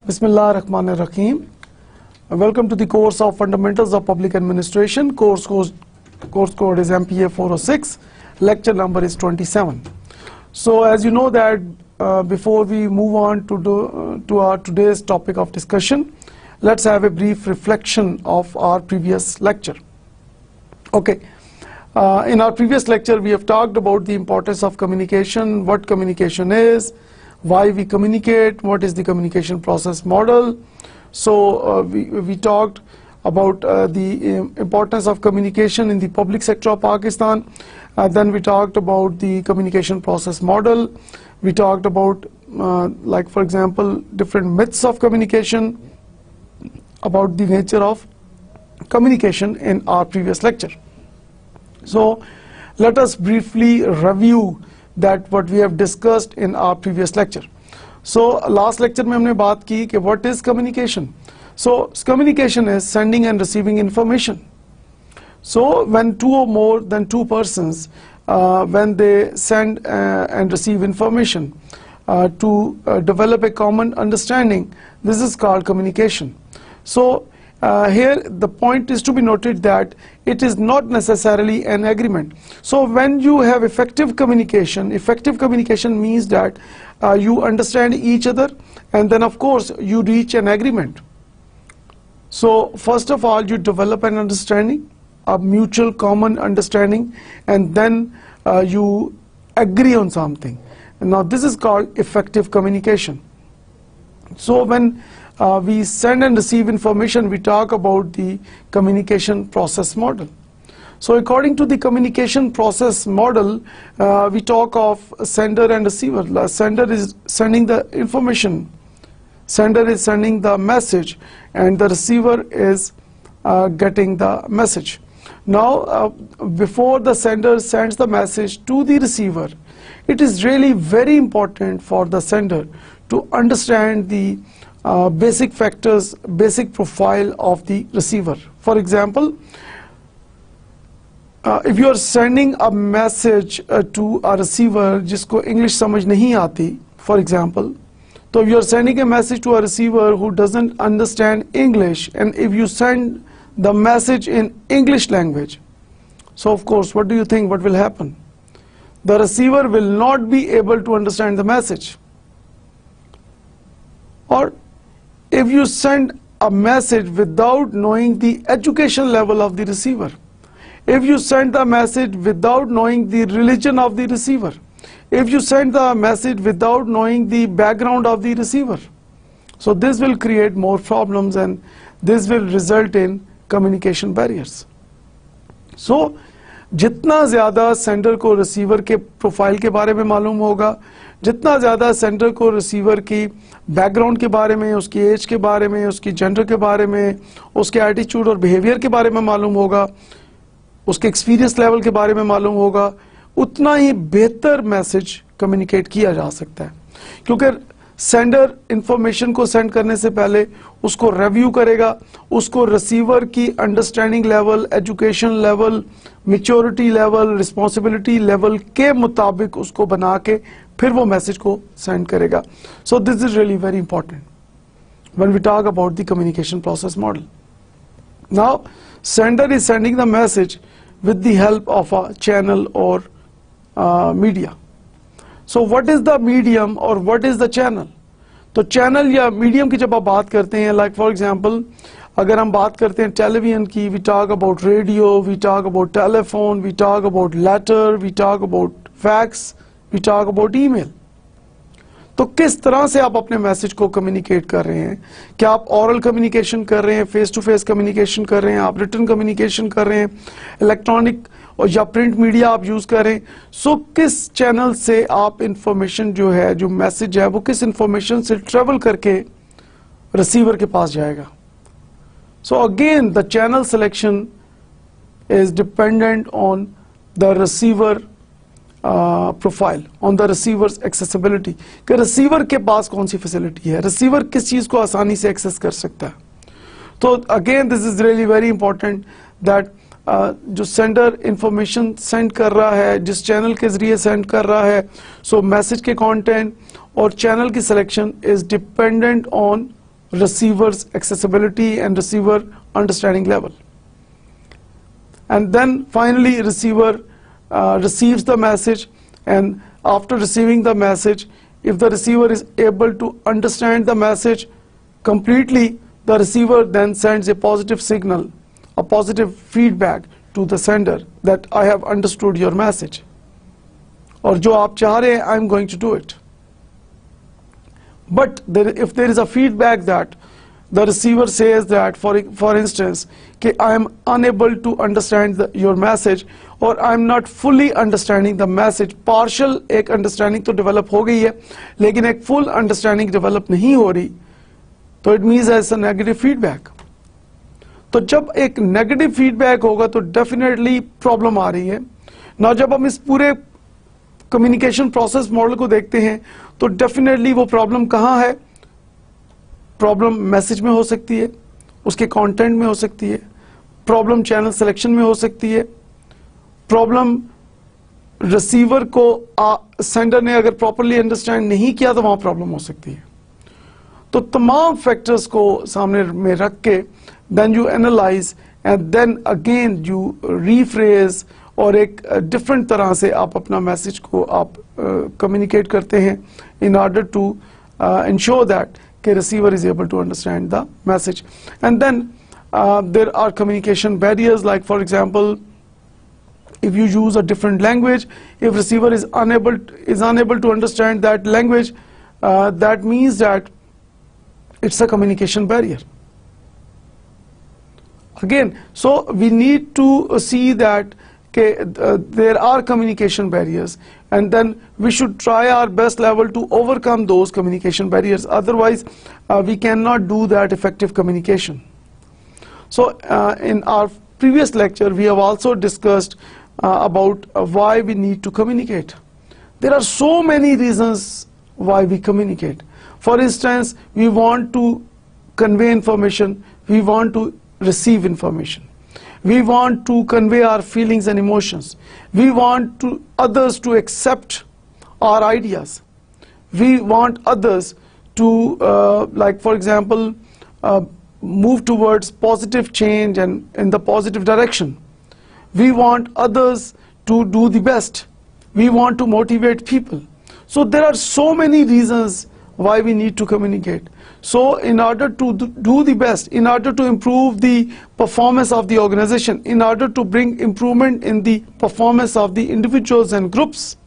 Bismillahirrahmanirrahim. Welcome to the course of Fundamentals of Public Administration. Course code is MPA 406. Lecture number is 27. So as you know that before we move on to our today's topic of discussion, let's have a brief reflection of our previous lecture. Okay. In our previous lecture, we have talked about the importance of communication, what communication is, why we communicate, what is the communication process model. So we talked about the importance of communication in the public sector of Pakistan. Then we talked about the communication process model. We talked about, like for example, different myths of communication, about the nature of communication in our previous lecture. So let us briefly review that what we have discussed in our previous lecture. So last lecture में हमने बात की कि what is communication. So communication is sending and receiving information. So when two or more than two persons, when they send and receive information to develop a common understanding, this is called communication. So here the point is to be noted that it is not necessarily an agreement. So when you have effective communication means that you understand each other, and then of course you reach an agreement. So first of all you develop an understanding, a mutual common understanding, and then you agree on something. Now this is called effective communication. So when we send and receive information, we talk about the communication process model. So according to the communication process model, we talk of sender and receiver. Sender is sending the information, sender is sending the message, and the receiver is getting the message. Now before the sender sends the message to the receiver, it is really very important for the sender to understand the basic factors, basic profile of the receiver. For example, if you are sending a message to a receiver जिसको English समझ नहीं आती, for example, so if you are sending a message to a receiver who doesn't understand English, and if you send the message in English language, so of course what do you think what will happen? The receiver will not be able to understand the message. Or if you send a message without knowing the education level of the receiver, if you send the message without knowing the religion of the receiver, if you send the message without knowing the background of the receiver, so this will create more problems and this will result in communication barriers. So जितना ज़्यादा sender को receiver के profile के बारे में मालूम होगा, जितना ज़्यादा सेंडर को रिसीवर की बैकग्राउंड के बारे में, उसकी एज के बारे में, उसकी जेंडर के बारे में, उसके एटीट्यूड और बिहेवियर के बारे में मालूम होगा, उसके एक्सपीरियंस लेवल के बारे में मालूम होगा, उतना ही बेहतर मैसेज कम्युनिकेट किया जा सकता है. क्योंकि सेंडर इंफॉर्मेशन को सेंड करने से पहले उसको रिव्यू करेगा, उसको रिसीवर की understanding level, education level, maturity level, responsibility level के मुताबिक उसको बना के फिर वो मैसेज को सेंड करेगा. So this is really very important when we talk about the communication process model. Now sender is sending the message with the help of a channel और media. So what is the medium or what is the channel? तो channel या medium की जब आप बात करते हैं, like for example, अगर हम बात करते हैं टेलीविजन की, we talk about radio, we talk about telephone, we talk about letter, we talk about fax, we talk about email. तो किस तरह से आप अपने मैसेज को कम्युनिकेट कर रहे हैं? क्या आप ओरल कम्युनिकेशन कर रहे हैं, फेस टू फेस कम्युनिकेशन कर रहे हैं, आप रिटन कम्युनिकेशन कर रहे हैं, इलेक्ट्रॉनिक और या प्रिंट मीडिया आप यूज कर रहे हैं? सो किस चैनल से आप इंफॉर्मेशन जो है, जो मैसेज है, वो किस इंफॉर्मेशन से ट्रेवल करके रिसीवर के पास जाएगा? So again the channel selection is dependent on the receiver profile, on the receiver's accessibility, कि रिसीवर के पास कौन सी फैसिलिटी है, रिसीवर किस चीज को आसानी से एक्सेस कर सकता है. तो again this is really very important that जो सेंडर इंफॉर्मेशन सेंड कर रहा है, जिस चैनल के जरिए सेंड कर रहा है, सो मैसेज के कंटेंट और चैनल की selection is dependent on receiver's accessibility and receiver understanding level. And then finally receiver receives the message, and after receiving the message, if the receiver is able to understand the message completely, the receiver then sends a positive signal, a positive feedback to the sender that I have understood your message, और जो आप चाह रहे हैं, I'm going to do it. But if there is a feedback that the receiver says that, for instance, कि I am unable to understand your message, or I am not fully understanding the message, partial एक understanding तो develop हो गई है, लेकिन एक full understanding develop नहीं हो रही, तो it means as a negative feedback. तो जब एक negative feedback होगा तो definitely problem आ रही है ना. जब हम इस पूरे कम्युनिकेशन प्रोसेस मॉडल को देखते हैं तो डेफिनेटली वो प्रॉब्लम कहाँ है. प्रॉब्लम मैसेज में हो सकती है, उसके कंटेंट में हो सकती है, प्रॉब्लम चैनल सिलेक्शन में हो सकती है, प्रॉब्लम रिसीवर को सेंडर ने अगर प्रॉपरली अंडरस्टैंड नहीं किया तो वहां प्रॉब्लम हो सकती है. तो तमाम फैक्टर्स को सामने में रख के then you analyse and then again you rephrase, और एक डिफरेंट तरह से आप अपना मैसेज को आप कम्युनिकेट करते हैं in order to ensure that कि receiver is able to understand the message. And then there are communication barriers, like for example if you use a different language, if receiver is unable to understand that language, that means that it's a communication barrier. Again, so we need to see that there are communication barriers, and then we should try our best level to overcome those communication barriers. Otherwise, we cannot do that effective communication. So in our previous lecture, we have also discussed about why we need to communicate. There are so many reasons why we communicate. For instance, we want to convey information, we want to receive information, we want to convey our feelings and emotions, we want others to accept our ideas, we want others to like for example move towards positive change and in the positive direction. We want others to do the best. We want to motivate people. So there are so many reasons why we need to communicate. So in order to do the best, in order to improve the performance of the organization, in order to bring improvement in the performance of the individuals and groups,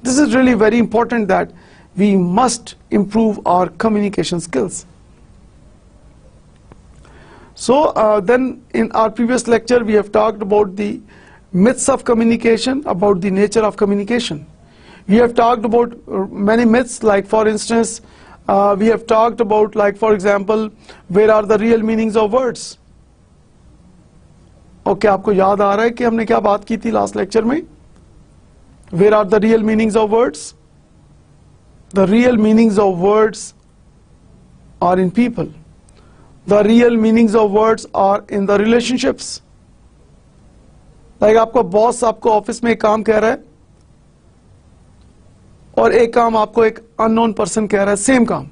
this is really very important that we must improve our communication skills. So then in our previous lecture we have talked about the myths of communication, about the nature of communication. We have talked about many myths, like for instance we have talked about, like for example, where are the real meanings of words. Okay, आपको याद आ रहा है कि हमने क्या बात की थी लास्ट लेक्चर में? Where are the real meanings of words? The real meanings of words are in people. The real meanings of words are in the relationships. Like आपका बॉस आपको ऑफिस में एक काम कह रहा है और एक काम आपको एक अननोन पर्सन कह रहा है, सेम काम,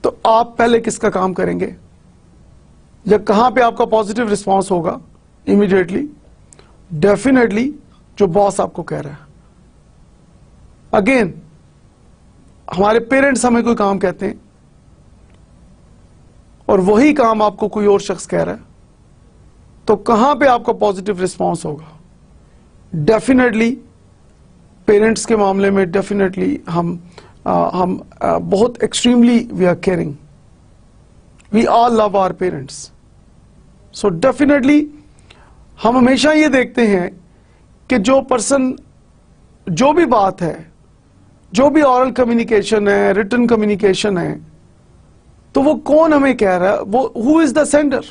तो आप पहले किसका काम करेंगे? या कहां पे आपका पॉजिटिव रिस्पांस होगा इमीडिएटली? डेफिनेटली जो बॉस आपको कह रहा है. अगेन, हमारे पेरेंट्स हमें कोई काम कहते हैं और वही काम आपको कोई और शख्स कह रहा है, तो कहां पे आपका पॉजिटिव रिस्पांस होगा? डेफिनेटली पेरेंट्स के मामले में डेफिनेटली हम बहुत extremely we are caring. We all love our parents. So definitely हम हमेशा ये देखते हैं कि जो पर्सन, जो भी बात है, जो भी ऑरल कम्युनिकेशन है, रिटन कम्युनिकेशन है, तो वो कौन हमें कह रहा है? वो who is the sender.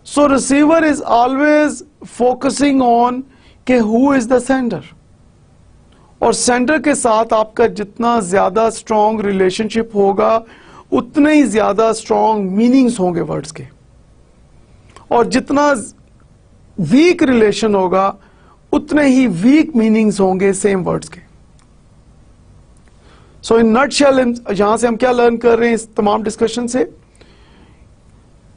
So receiver is always focusing on कि हु इज द सेंडर. और सेंडर के साथ आपका जितना ज्यादा स्ट्रॉन्ग रिलेशनशिप होगा उतने ही ज्यादा स्ट्रॉन्ग मीनिंग्स होंगे वर्ड्स के, और जितना वीक रिलेशन होगा उतने ही वीक मीनिंग्स होंगे सेम वर्ड्स के. सो इन नटशेल यहां से हम क्या लर्न कर रहे हैं इस तमाम डिस्कशन से?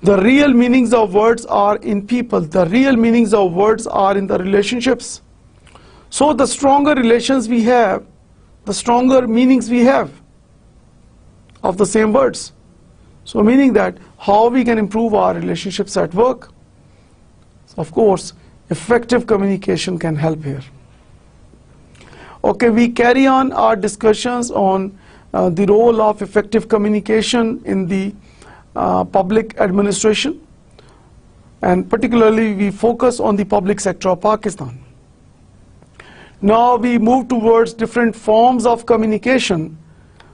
The real meanings of words are in people. The real meanings of words are in the relationships. So the stronger relations we have, the stronger meanings we have of the same words. So meaning that how we can improve our relationships at work. Of course, effective communication can help here. Okay, we carry on our discussions on the role of effective communication in the public administration, and particularly we focus on the public sector of Pakistan. Now we move towards different forms of communication.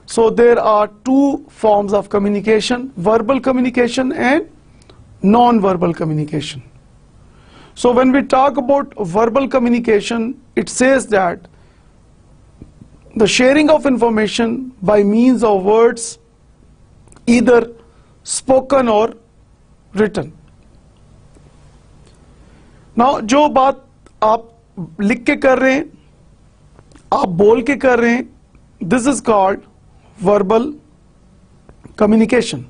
So there are two forms of communication: verbal communication and non-verbal communication. So when we talk about verbal communication, it says that the sharing of information by means of words, either spoken or written. Now जो बात आप लिख के कर रहे हैं, आप बोल के कर रहे हैं, this is called verbal communication.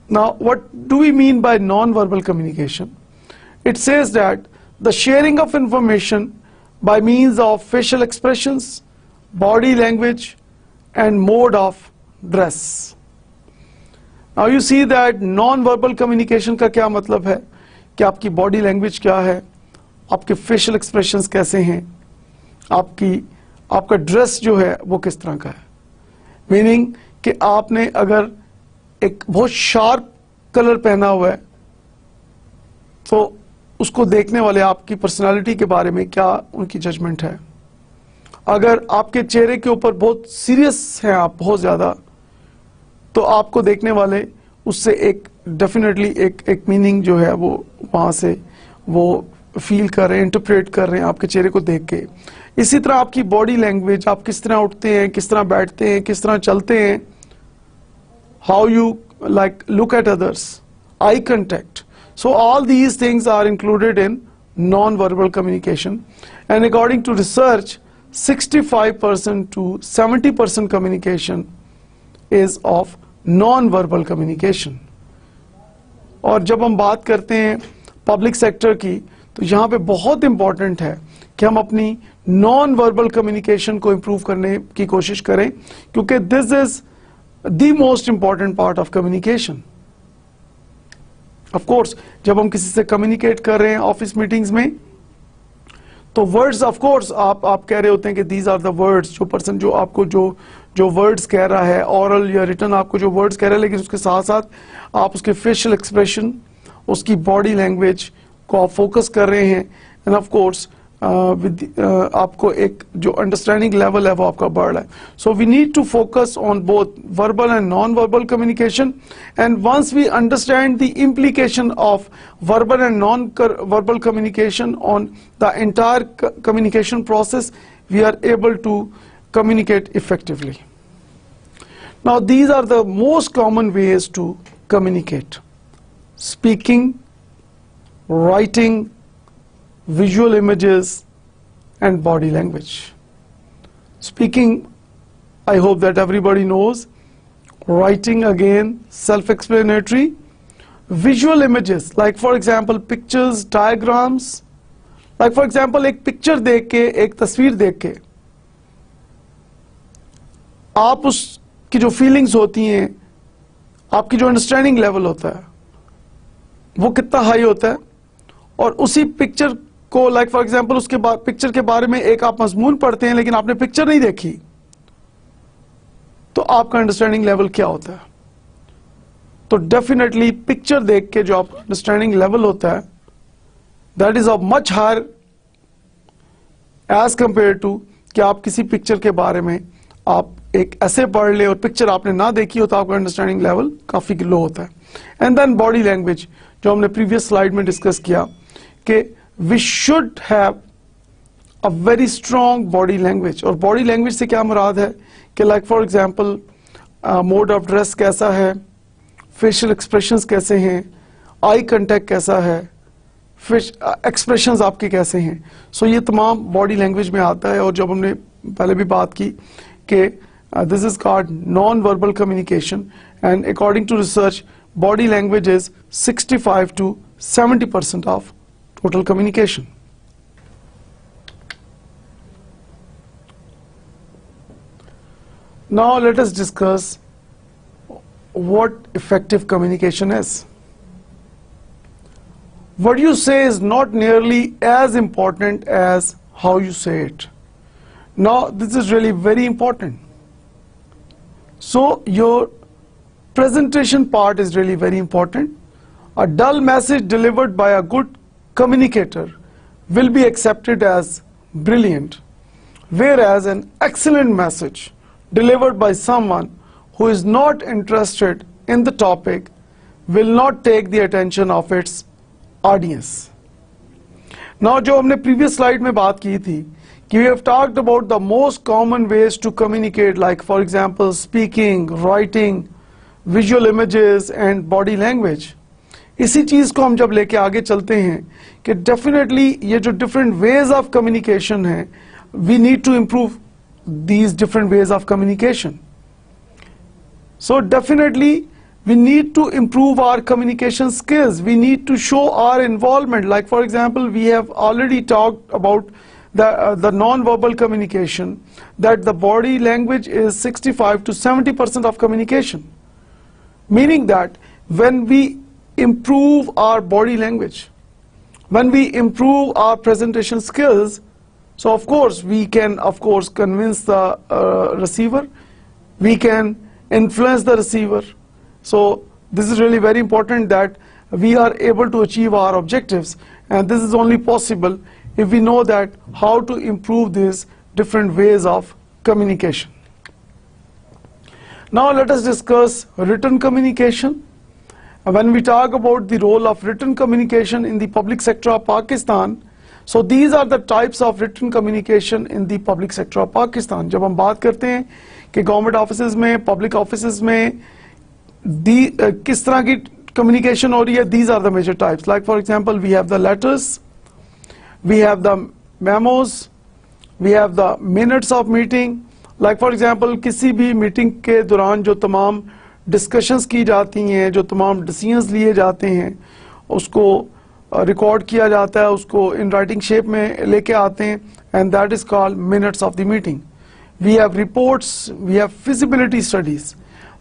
Now what do we mean by non-verbal communication? It says that the sharing of information by means of facial expressions, body language and mode of dress. Now you see that non-verbal communication का क्या मतलब है कि आपकी body language क्या है, आपके facial expressions कैसे हैं, आपका dress जो है वो किस तरह का है. Meaning कि आपने अगर एक बहुत sharp color पहना हुआ है तो उसको देखने वाले आपकी पर्सनालिटी के बारे में क्या उनकी जजमेंट है. अगर आपके चेहरे के ऊपर बहुत सीरियस हैं आप बहुत ज़्यादा, तो आपको देखने वाले उससे एक डेफिनेटली एक मीनिंग जो है वो वहाँ से वो फील कर रहे हैं, इंटरप्रेट कर रहे हैं आपके चेहरे को देख के. इसी तरह आपकी बॉडी लैंग्वेज, आप किस तरह उठते हैं, किस तरह बैठते हैं, किस तरह चलते हैं, how you like look at others, eye contact. So all these things are included in non-verbal communication, and according to research 65% to 70% communication is of non-verbal communication. और जब हम बात करते हैं पब्लिक सेक्टर की तो यहाँ पे बहुत इम्पॉर्टेंट है कि हम अपनी non-verbal communication को improve करने की कोशिश करें, क्योंकि this is the most important part of communication. Of course, जब हम किसी से कम्युनिकेट कर रहे हैं ऑफिस मीटिंग्स में, तो वर्ड्स ऑफ कोर्स आप कह रहे होते हैं कि दीज आर द वर्ड्स, जो पर्सन जो आपको जो वर्ड्स कह रहा है, ऑरल या रिटन आपको जो वर्ड्स कह रहा है, लेकिन उसके साथ साथ आप उसके फेशियल एक्सप्रेशन, उसकी बॉडी लैंग्वेज को आप फोकस कर रहे हैं, एंड ऑफ कोर्स आपको एक जो अंडरस्टैंडिंग लेवल है वो आपका बढ़ रहा है. So we need to focus on both verbal and non verbal communication, and once we understand the implication of verbal and non verbal communication on the entire communication process, we are able to communicate effectively. Now these are the most common ways to communicate: speaking, writing, visual images and body language. Speaking, I hope that everybody knows. Writing, again, self-explanatory. Visual images, like for example pictures, diagrams. Like for example एक picture देख के, एक तस्वीर देख के आप उसकी जो फीलिंग्स होती हैं, आपकी जो अंडरस्टैंडिंग लेवल होता है वो कितना हाई होता है, और उसी पिक्चर को लाइक फॉर एग्जांपल उसके बाद पिक्चर के बारे में एक आप मजमून पढ़ते हैं लेकिन आपने पिक्चर नहीं देखी, तो आपका अंडरस्टैंडिंग लेवल क्या होता है. तो डेफिनेटली पिक्चर देख के जो आपका अंडरस्टैंडिंग लेवल होता है, that is of much higher as compare to कि आप किसी पिक्चर के बारे में आप एक ऐसे पढ़ ले और पिक्चर आपने ना देखी हो, तो आपका अंडरस्टैंडिंग लेवल काफी लो होता है. एंड देन बॉडी लैंग्वेज, जो हमने प्रीवियस स्लाइड में डिस्कस किया कि we should have a very strong body language. और बॉडी लैंग्वेज से क्या मुराद है कि like for example mode of dress कैसा है, फेशियल एक्सप्रेशंस कैसे हैं, आई कांटेक्ट कैसा है, एक्सप्रेशंस आपके कैसे हैं. सो ये तमाम बॉडी लैंग्वेज में आता है. और जब हमने पहले भी बात की this is called non-verbal communication, and according to research, body language is 65 to 70% of total communication. Now let us discuss what effective communication is. What you say is not nearly as important as how you say it. Now this is really very important. So your presentation part is really very important. A dull message delivered by a good communicator will be accepted as brilliant, whereas an excellent message delivered by someone who is not interested in the topic will not take the attention of its audience. Now जो हमने previous slide में बात की थी कि we have talked about the most common ways to communicate, like for example speaking, writing, visual images and body language. इसी चीज को हम जब लेके आगे चलते हैं कि definitely ये जो different ways of communication हैं, we need to improve these different ways of communication. So definitely we need to improve our communication skills. We need to show our involvement. Like for example, we have already talked about the non-verbal communication, that the body language is 65 to 70% of communication. Meaning that when we improve our body language, when we improve our presentation skills, so of course we can convince the receiver, we can influence the receiver. So this is really very important that we are able to achieve our objectives, and this is only possible if we know that how to improve these different ways of communication. Now let us discuss written communication. When we talk about the role of written communication in the public sector of Pakistan, so these are the types of written communication in the public sector of Pakistan. जब हम बात करते हैं कि government offices में, public offices में किस तरह की communication हो रही है, these are the major types. Like for example, we have the letters, we have the memos, we have the minutes of meeting. Like for example, किसी भी मीटिंग के दौरान जो तमाम डिस्कशंस की जाती हैं, जो तमाम डिसीजंस लिए जाते हैं, उसको रिकॉर्ड किया जाता है, उसको इन राइटिंग शेप में लेके आते हैं, and that is called minutes of the meeting. We have reports, we have feasibility studies.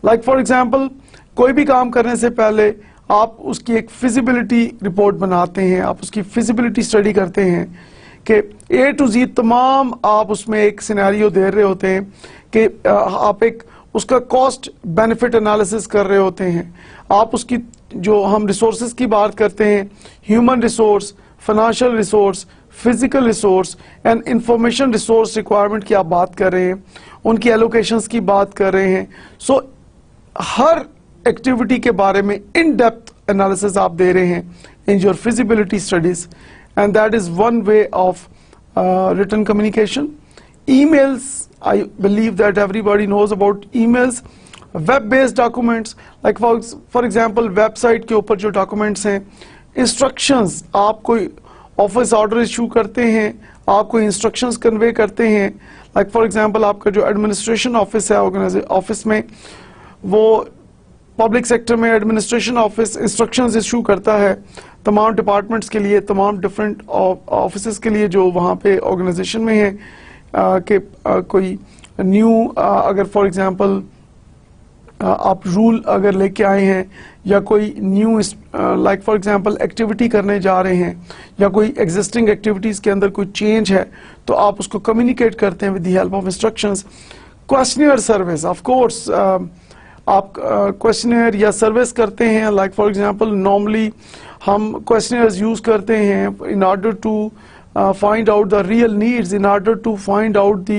Like for example, कोई भी काम करने से पहले आप उसकी एक फिजिबिलिटी रिपोर्ट बनाते हैं, आप उसकी फिजिबिलिटी स्टडी करते हैं कि ए टू जी तमाम आप उसमें एक सिनेरियो दे रहे होते हैं कि आप एक उसका कॉस्ट बेनिफिट एनालिसिस कर रहे होते हैं. आप उसकी जो हम रिसोर्सेज की बात करते हैं, human resource, financial resource, physical resource and information resource requirement की आप बात कर रहे हैं, उनकी एलोकेशंस की बात कर रहे हैं. सो हर एक्टिविटी के बारे में इन डेप्थ एनालिसिस आप दे रहे हैं in your feasibility studies, and that is one way of written communication. emails, I believe that everybody knows about emails. Web-based documents, like for example, website के ऊपर जो documents हैं, instructions, आप कोई ऑफिस ऑर्डर इशू करते हैं, आप कोई instructions convey करते हैं. like for example, आपका जो एडमिनिस्ट्रेशन ऑफिस है, ऑफिस में वो पब्लिक सेक्टर में एडमिनिस्ट्रेशन ऑफिस इंस्ट्रक्शंस इशू करता है तमाम डिपार्टमेंट्स के लिए, तमाम डिफरेंट ऑफिस के लिए जो वहाँ पे ऑर्गेनाइजेशन में है, कि कोई न्यू अगर फॉर एग्जांपल आप रूल अगर लेके आए हैं, या कोई new like for example activity करने जा रहे हैं, या कोई एग्जिस्टिंग एक्टिविटीज़ के अंदर कोई चेंज है, तो आप उसको कम्युनिकेट करते हैं with the help of instructions. Questionnaire service, of course आप क्वेश्चनियर या सर्विस करते हैं. लाइक फॉर एग्जांपल, नॉर्मली हम क्वेश्चनियर्स यूज़ करते हैं in order to find out the real needs, in order to find out the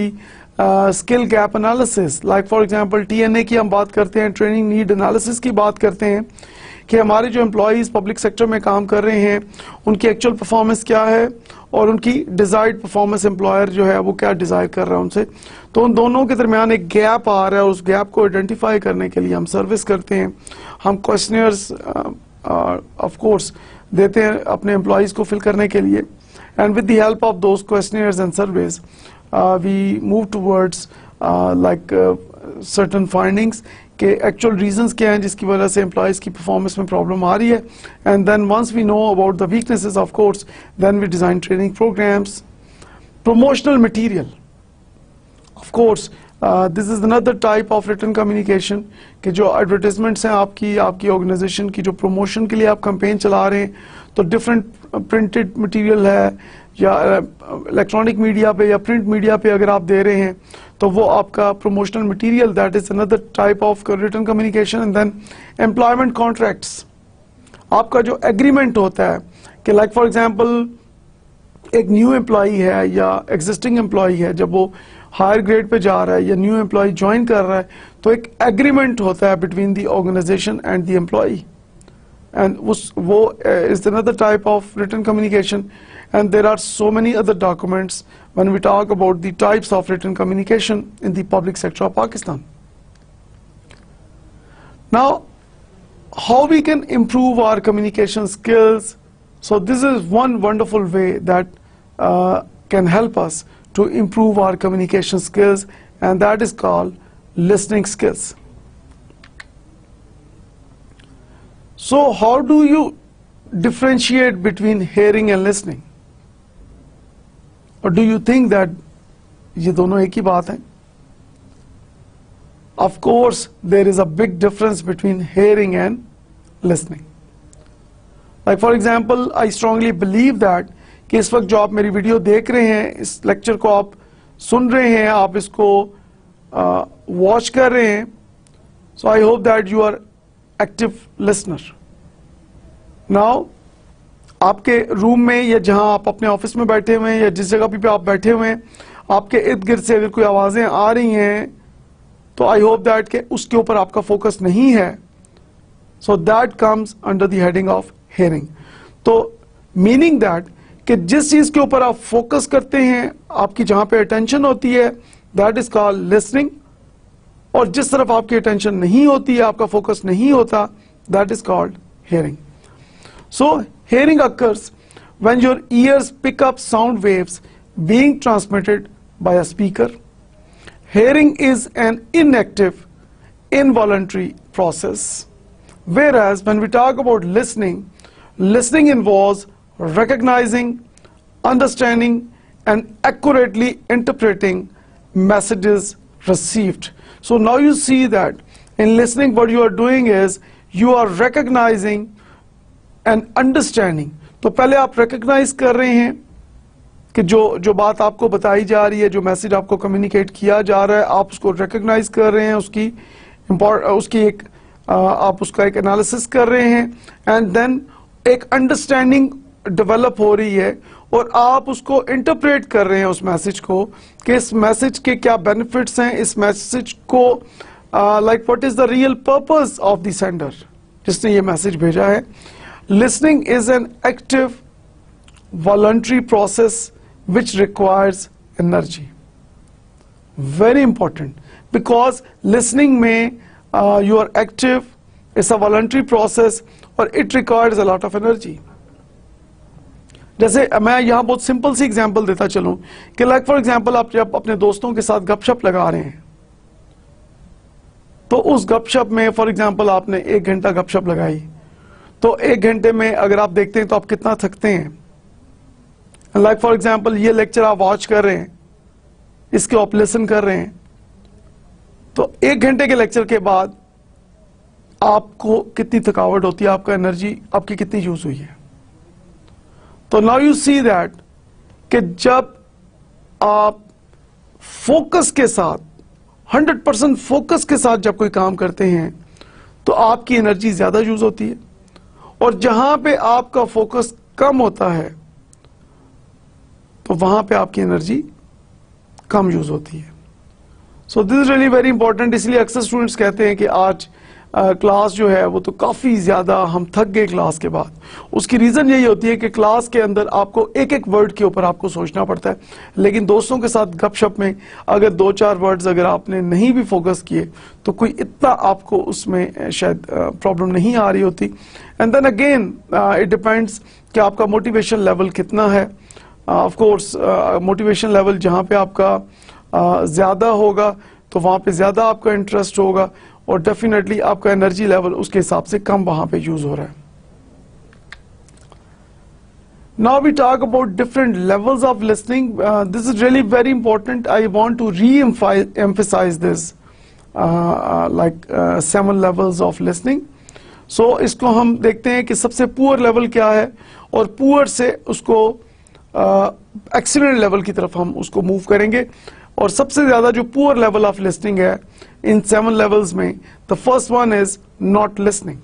skill gap analysis. Like for example, TNA की हम बात करते हैं, ट्रेनिंग नीड एनालिसिस की बात करते हैं कि हमारे जो एम्प्लॉयज़ पब्लिक सेक्टर में काम कर रहे हैं उनकी एक्चुअल परफॉर्मेंस क्या है और उनकी डिजायर्ड परफॉर्मेंस एम्प्लॉयर जो है वो क्या डिजायर कर रहा है उनसे. तो उन दोनों के दरमियान एक गैप आ रहा है, उस गैप को आइडेंटिफाई करने के लिए हम सर्विस करते हैं. हम क्वेश्चनियर्स ऑफ कोर्स देते हैं अपने एम्प्लॉयज़ को फिल करने के लिए. And with the help of those questionnaires and surveys, we move towards like certain findings कि एक्चुअल रीजंस क्या हैं जिसकी वजह से एम्प्लॉयज़ की परफॉर्मेंस में प्रॉब्लम आ रही है, and then once we know about the weaknesses of course then we design training programmes. Promotional material, of course, this is another type of written communication कि जो advertisements हैं आपकी organization की जो promotion के लिए आप campaign चला रहे हैं, तो different printed material है या electronic media पे या print media पे अगर आप दे रहे हैं तो वो आपका promotional material, that is another type of written communication. And then employment contracts, आपका जो agreement होता है कि like for example एक न्यू एम्प्लॉई है या एग्जिस्टिंग एम्प्लॉई है, जब वो हायर ग्रेड पे जा रहा है या न्यू एम्प्लॉई ज्वाइन कर रहा है तो एक एग्रीमेंट होता है between the organisation and the employee, and वो is another type of written communication. And there are so many other documents when we talk about the types of written communication in the public sector of Pakistan. Now how we can improve our communication skills. So this is one wonderful way that can help us to improve our communication skills, and that is called listening skills. So how do you differentiate between hearing and listening? Or do you think that ये दोनों एक ही बात है? Of course there is a big difference between hearing and listening. Like for example, I strongly believe that कि इस वक्त जो आप मेरी वीडियो देख रहे हैं, इस लेक्चर को आप सुन रहे हैं, आप इसको वॉच कर रहे हैं, so I hope that you are active listener. Now आपके रूम में या जहां आप अपने ऑफिस में बैठे हुए हैं या जिस जगह पे आप बैठे हुए हैं, आपके इर्द गिर्द से अगर कोई आवाजें आ रही हैं तो आई होप दैट कि उसके ऊपर आपका फोकस नहीं है. So that comes under the heading of hearing. तो मीनिंग दैट कि जिस चीज के ऊपर आप फोकस करते हैं, आपकी जहां पे अटेंशन होती है, दैट इज कॉल्ड लिसनिंग, और जिस तरफ आपकी अटेंशन नहीं होती है, आपका फोकस नहीं होता, that is called hearing. So hearing occurs when your ears pick up sound waves being transmitted by a speaker. Hearing is an inactive involuntary process, whereas when we talk about listening involves recognizing, understanding and accurately interpreting messages received. So now you see that in listening what you are doing is you are recognizing and understanding. तो पहले आप recognize कर रहे हैं कि जो बात आपको बताई जा रही है, जो मैसेज आपको कम्युनिकेट किया जा रहा है, आप उसको recognize कर रहे हैं, आप उसका एक एनालिसिस कर रहे हैं, एंड देन एक अंडरस्टैंडिंग डेवलप हो रही है और आप उसको इंटरप्रेट कर रहे हैं उस मैसेज को कि इस मैसेज के क्या बेनिफिट्स हैं, इस मैसेज को like what is the real purpose of the sender जिसने ये मैसेज भेजा है. Listening is an active voluntary process which requires energy. Very important, because listening में you are active, it's a voluntary process और it requires a lot of energy. जैसे मैं यहाँ बहुत सिंपल सी एग्जांपल देता चलूं कि लाइक फॉर एग्जांपल आप जब अपने दोस्तों के साथ गपशप लगा रहे हैं तो उस गपशप में फॉर एग्जांपल आपने 1 घंटा गपशप लगाई, तो 1 घंटे में अगर आप देखते हैं तो आप कितना थकते हैं. लाइक फॉर एग्जांपल ये लेक्चर आप वॉच कर रहे हैं, इसके आप लिसन कर रहे हैं, तो 1 घंटे के लेक्चर के बाद आपको कितनी थकावट होती है, आपका एनर्जी आपकी कितनी यूज हुई है. तो नाउ यू सी दैट कि जब आप फोकस के साथ 100% फोकस के साथ जब कोई काम करते हैं तो आपकी एनर्जी ज्यादा यूज होती है, और जहां पे आपका फोकस कम होता है तो वहां पे आपकी एनर्जी कम यूज होती है. सो this is really very important. इसलिए अक्सर स्टूडेंट्स कहते हैं कि आज क्लास जो है वो तो काफ़ी ज़्यादा हम थक गए क्लास के बाद. उसकी रीज़न यही होती है कि क्लास के अंदर आपको एक एक वर्ड के ऊपर आपको सोचना पड़ता है, लेकिन दोस्तों के साथ गपशप में अगर 2-4 वर्ड्स अगर आपने नहीं भी फोकस किए तो कोई इतना आपको उसमें शायद प्रॉब्लम नहीं आ रही होती. And then again it depends कि आपका मोटिवेशन लेवल कितना है. ऑफ कोर्स मोटिवेशन लेवल जहाँ पे आपका ज़्यादा होगा तो वहाँ पे ज़्यादा आपका इंटरेस्ट होगा और डेफिनेटली आपका एनर्जी लेवल उसके हिसाब से कम वहाँ पे यूज़ हो रहा है. Now we talk about different levels of listening. This is really very important. I want to re-emphasize this, 7 levels of listening. So इसको हम देखते हैं कि सबसे पुअर लेवल क्या है और पुअर से उसको एक्सीलेंट लेवल की तरफ हम उसको मूव करेंगे. और सबसे ज्यादा जो पुअर लेवल ऑफ लिसनिंग है इन 7 लेवल्स में, the first one is not listening.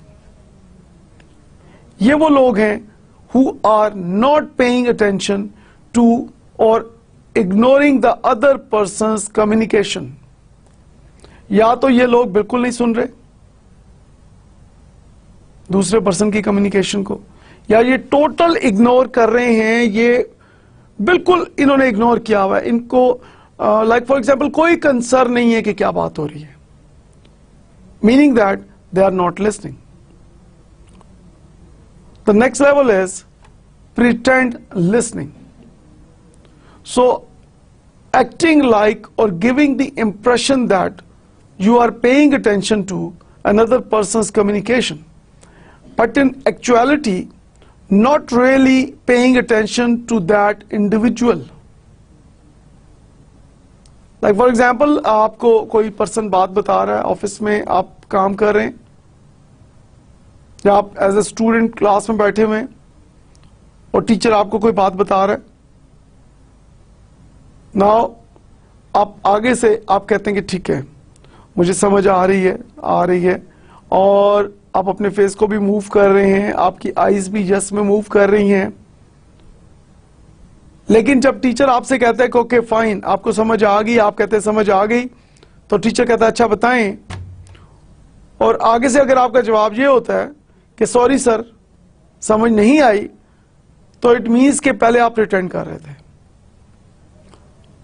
ये वो लोग हैं who are not paying attention to or ignoring the other person's communication. या तो ये लोग बिल्कुल नहीं सुन रहे दूसरे पर्सन की कम्युनिकेशन को, या ये टोटल इग्नोर कर रहे हैं, ये बिल्कुल इन्होंने इग्नोर किया हुआ है. इनको लाइक फॉर एग्जांपल कोई कंसर्न नहीं है कि क्या बात हो रही है, meaning that they are not listening. The next level is pretend listening. So, acting like or giving the impression that you are paying attention to another person's communication, but in actuality, not really paying attention to that individual. Like for example, आपको कोई person बात बता रहा है, office में आप काम कर रहे हैं या आप एज ए स्टूडेंट क्लास में बैठे हुए हैं और टीचर आपको कोई बात बता रहा है. नाउ आप आगे से आप कहते हैं कि ठीक है मुझे समझ आ रही है और आप अपने फेस को भी मूव कर रहे हैं, आपकी आईज भी यस में मूव कर रही हैं. लेकिन जब टीचर आपसे कहता है कि ओके फाइन आपको समझ आ गई, आप कहते हैं समझ आ गई, तो टीचर कहता है अच्छा बताएं, और आगे से अगर आपका जवाब ये होता है कि सॉरी सर समझ नहीं आई, तो इट मीन्स कि पहले आप प्रिटेंड कर रहे थे.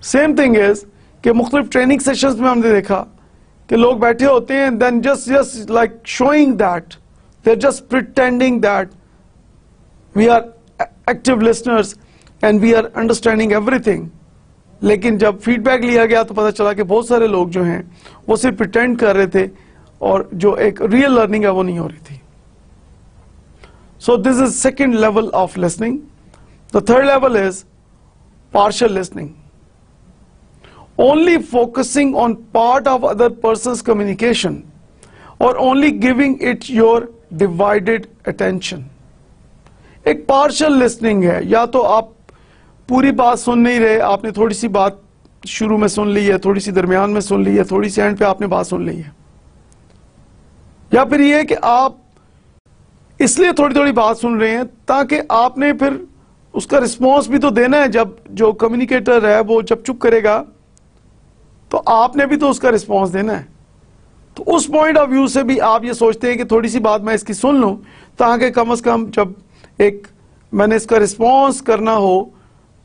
सेम थिंग इज कि मुख्तलिफ ट्रेनिंग सेशंस में हमने देखा कि लोग बैठे होते हैं, then just like showing that they are just pretending that we are active listeners and we are understanding everything. लेकिन जब फीडबैक लिया गया तो पता चला कि बहुत सारे लोग जो हैं वो सिर्फ प्रिटेंड कर रहे थे और जो एक रियल लर्निंग है वो नहीं हो रही थी. So this is second level of listening. The third level is partial listening. Only focusing on part of other person's communication or only giving it your divided attention. एक partial listening है, या तो आप पूरी बात सुन नहीं रहे, आपने थोड़ी सी बात शुरू में सुन ली है, थोड़ी सी दरमियान में सुन ली है, थोड़ी सी एंड पे आपने बात सुन ली है, या फिर ये कि आप इसलिए थोड़ी थोड़ी बात सुन रहे हैं ताकि आपने फिर उसका रिस्पॉन्स भी तो देना है. जब जो कम्युनिकेटर है वो जब चुप करेगा तो आपने भी तो उसका रिस्पॉन्स देना है. तो उस पॉइंट ऑफ व्यू से भी आप ये सोचते हैं कि थोड़ी सी बात मैं इसकी सुन लूं ताकि कम से कम जब एक मैंने इसका रिस्पॉन्स करना हो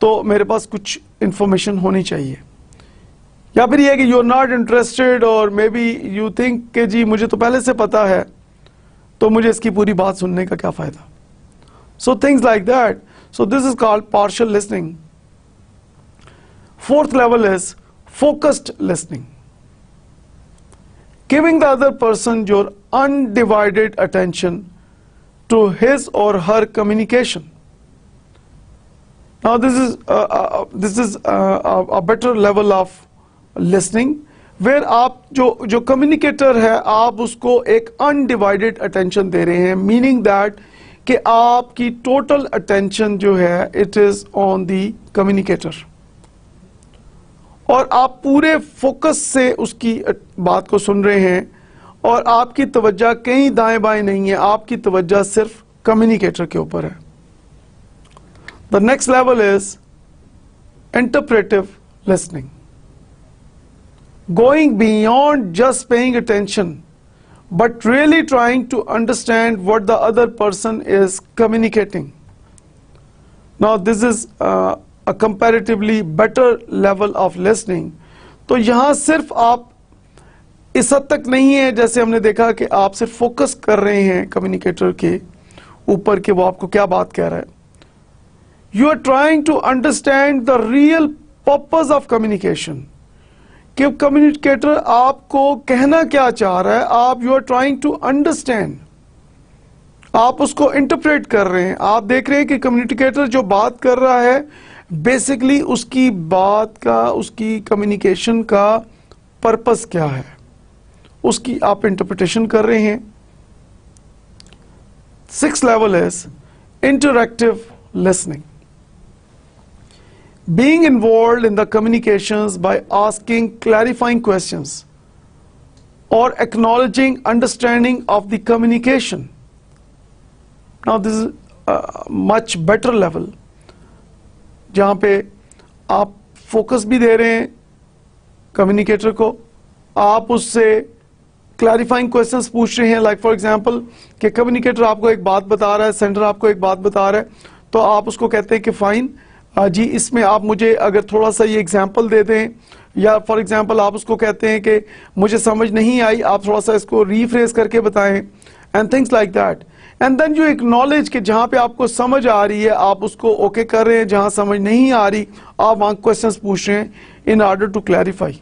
तो मेरे पास कुछ इंफॉर्मेशन होनी चाहिए. या फिर ये कि यू आर नॉट इंटरेस्टेड और मे बी यू थिंक कि जी मुझे तो पहले से पता है तो मुझे इसकी पूरी बात सुनने का क्या फायदा. So things like that. So this is called partial listening. Fourth level is focused listening. Giving the other person your undivided attention to his or her communication. Now this is a better level of listening where आप जो communicator है आप उसको एक undivided attention दे रहे हैं, meaning that कि आपकी टोटल अटेंशन जो है it is on the communicator और आप पूरे फोकस से उसकी बात को सुन रहे हैं और आपकी तवज्जो कहीं दाएं बाएं नहीं है, आपकी तवज्जो सिर्फ कम्युनिकेटर के ऊपर है. The next level is interpretive listening. Going beyond just paying attention, but really trying to understand what the other person is communicating. Now this is a comparatively better level of listening. तो यहाँ सिर्फ आप इस हद तक नहीं है जैसे हमने देखा कि आप सिर्फ फोकस कर रहे हैं कम्युनिकेटर के ऊपर कि वो आपको क्या बात कह रहा है. You are trying to understand the real purpose of communication. कि कम्युनिकेटर आपको कहना क्या चाह रहा है, आप you are trying to understand, आप उसको इंटरप्रेट कर रहे हैं। आप देख रहे हैं कि कम्युनिकेटर जो बात कर रहा है बेसिकली उसकी बात का, उसकी कम्युनिकेशन का पर्पस क्या है, उसकी आप इंटरप्रिटेशन कर रहे हैं। 6th level is interactive listening. Being involved in the communications by asking clarifying questions or acknowledging understanding of the communication. Now this is a much better level, जहाँ पे आप फोकस भी दे रहे हैं कम्युनिकेटर को, आप उससे क्लैरिफाइंग क्वेश्चंस पूछ रहे हैं। लाइक फॉर एग्जांपल कि कम्युनिकेटर आपको एक बात बता रहा है, सेंडर आपको एक बात बता रहा है, तो आप उसको कहते हैं कि फाइन जी, इसमें आप मुझे अगर थोड़ा सा ये एग्जांपल दे दें, या फॉर एग्जांपल आप उसको कहते हैं कि मुझे समझ नहीं आई, आप थोड़ा सा इसको रीफ्रेज करके बताएं, and things like that. And then you acknowledge कि जहां पे आपको समझ आ रही है आप उसको ओके कर रहे हैं, जहां समझ नहीं आ रही आप वहां क्वेश्चंस पूछ रहे हैं in order to clarify.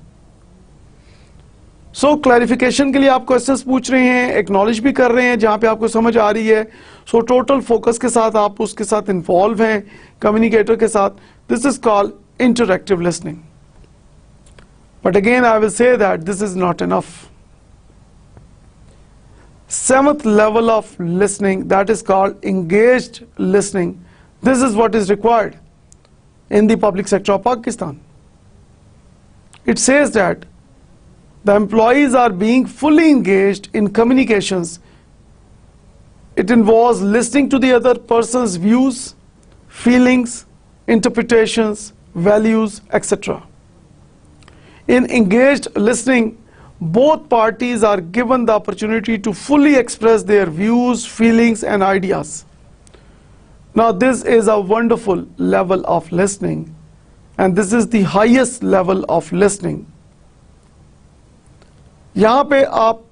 So clarification के लिए आप क्वेश्चंस पूछ रहे हैं, एक्नॉलेज भी कर रहे हैं जहां पे आपको समझ आ रही है। सो टोटल फोकस के साथ आप उसके साथ इन्वॉल्व हैं कम्युनिकेटर के साथ। This is called interactive listening. But again I will say that this is not enough. 7th level of listening, that is called engaged listening. This is what is required in the public sector of Pakistan. It says that the employees are being fully engaged in communications. It involves listening to the other person's views, feelings, interpretations, values, etc. In engaged listening, both parties are given the opportunity to fully express their views, feelings, and ideas. Now, this is a wonderful level of listening, and this is the highest level of listening. यहाँ पे आप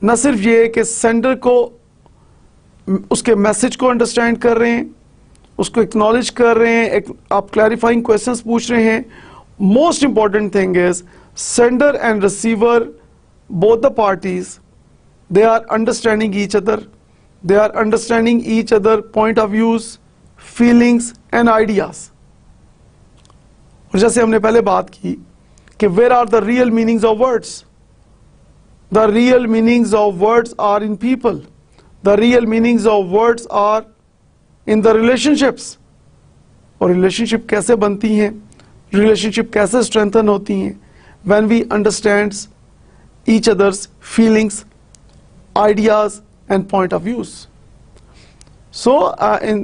न सिर्फ ये कि sender को उसके message को अंडरस्टैंड कर रहे हैं, उसको एक्नॉलेज कर रहे हैं, आप क्लैरिफाइंग क्वेश्चंस पूछ रहे हैं। Most important thing is sender and receiver, both the parties, they are understanding each other, they are understanding each other point of views, feelings and ideas. और जैसे हमने पहले बात की कि where are the real meanings of words? The real meanings of words are in people. The real meanings of words are in the relationships. और relationship कैसे बनती हैं, relationship कैसे strengthen होती हैं? When we understand each other's feelings, ideas and point of views. So in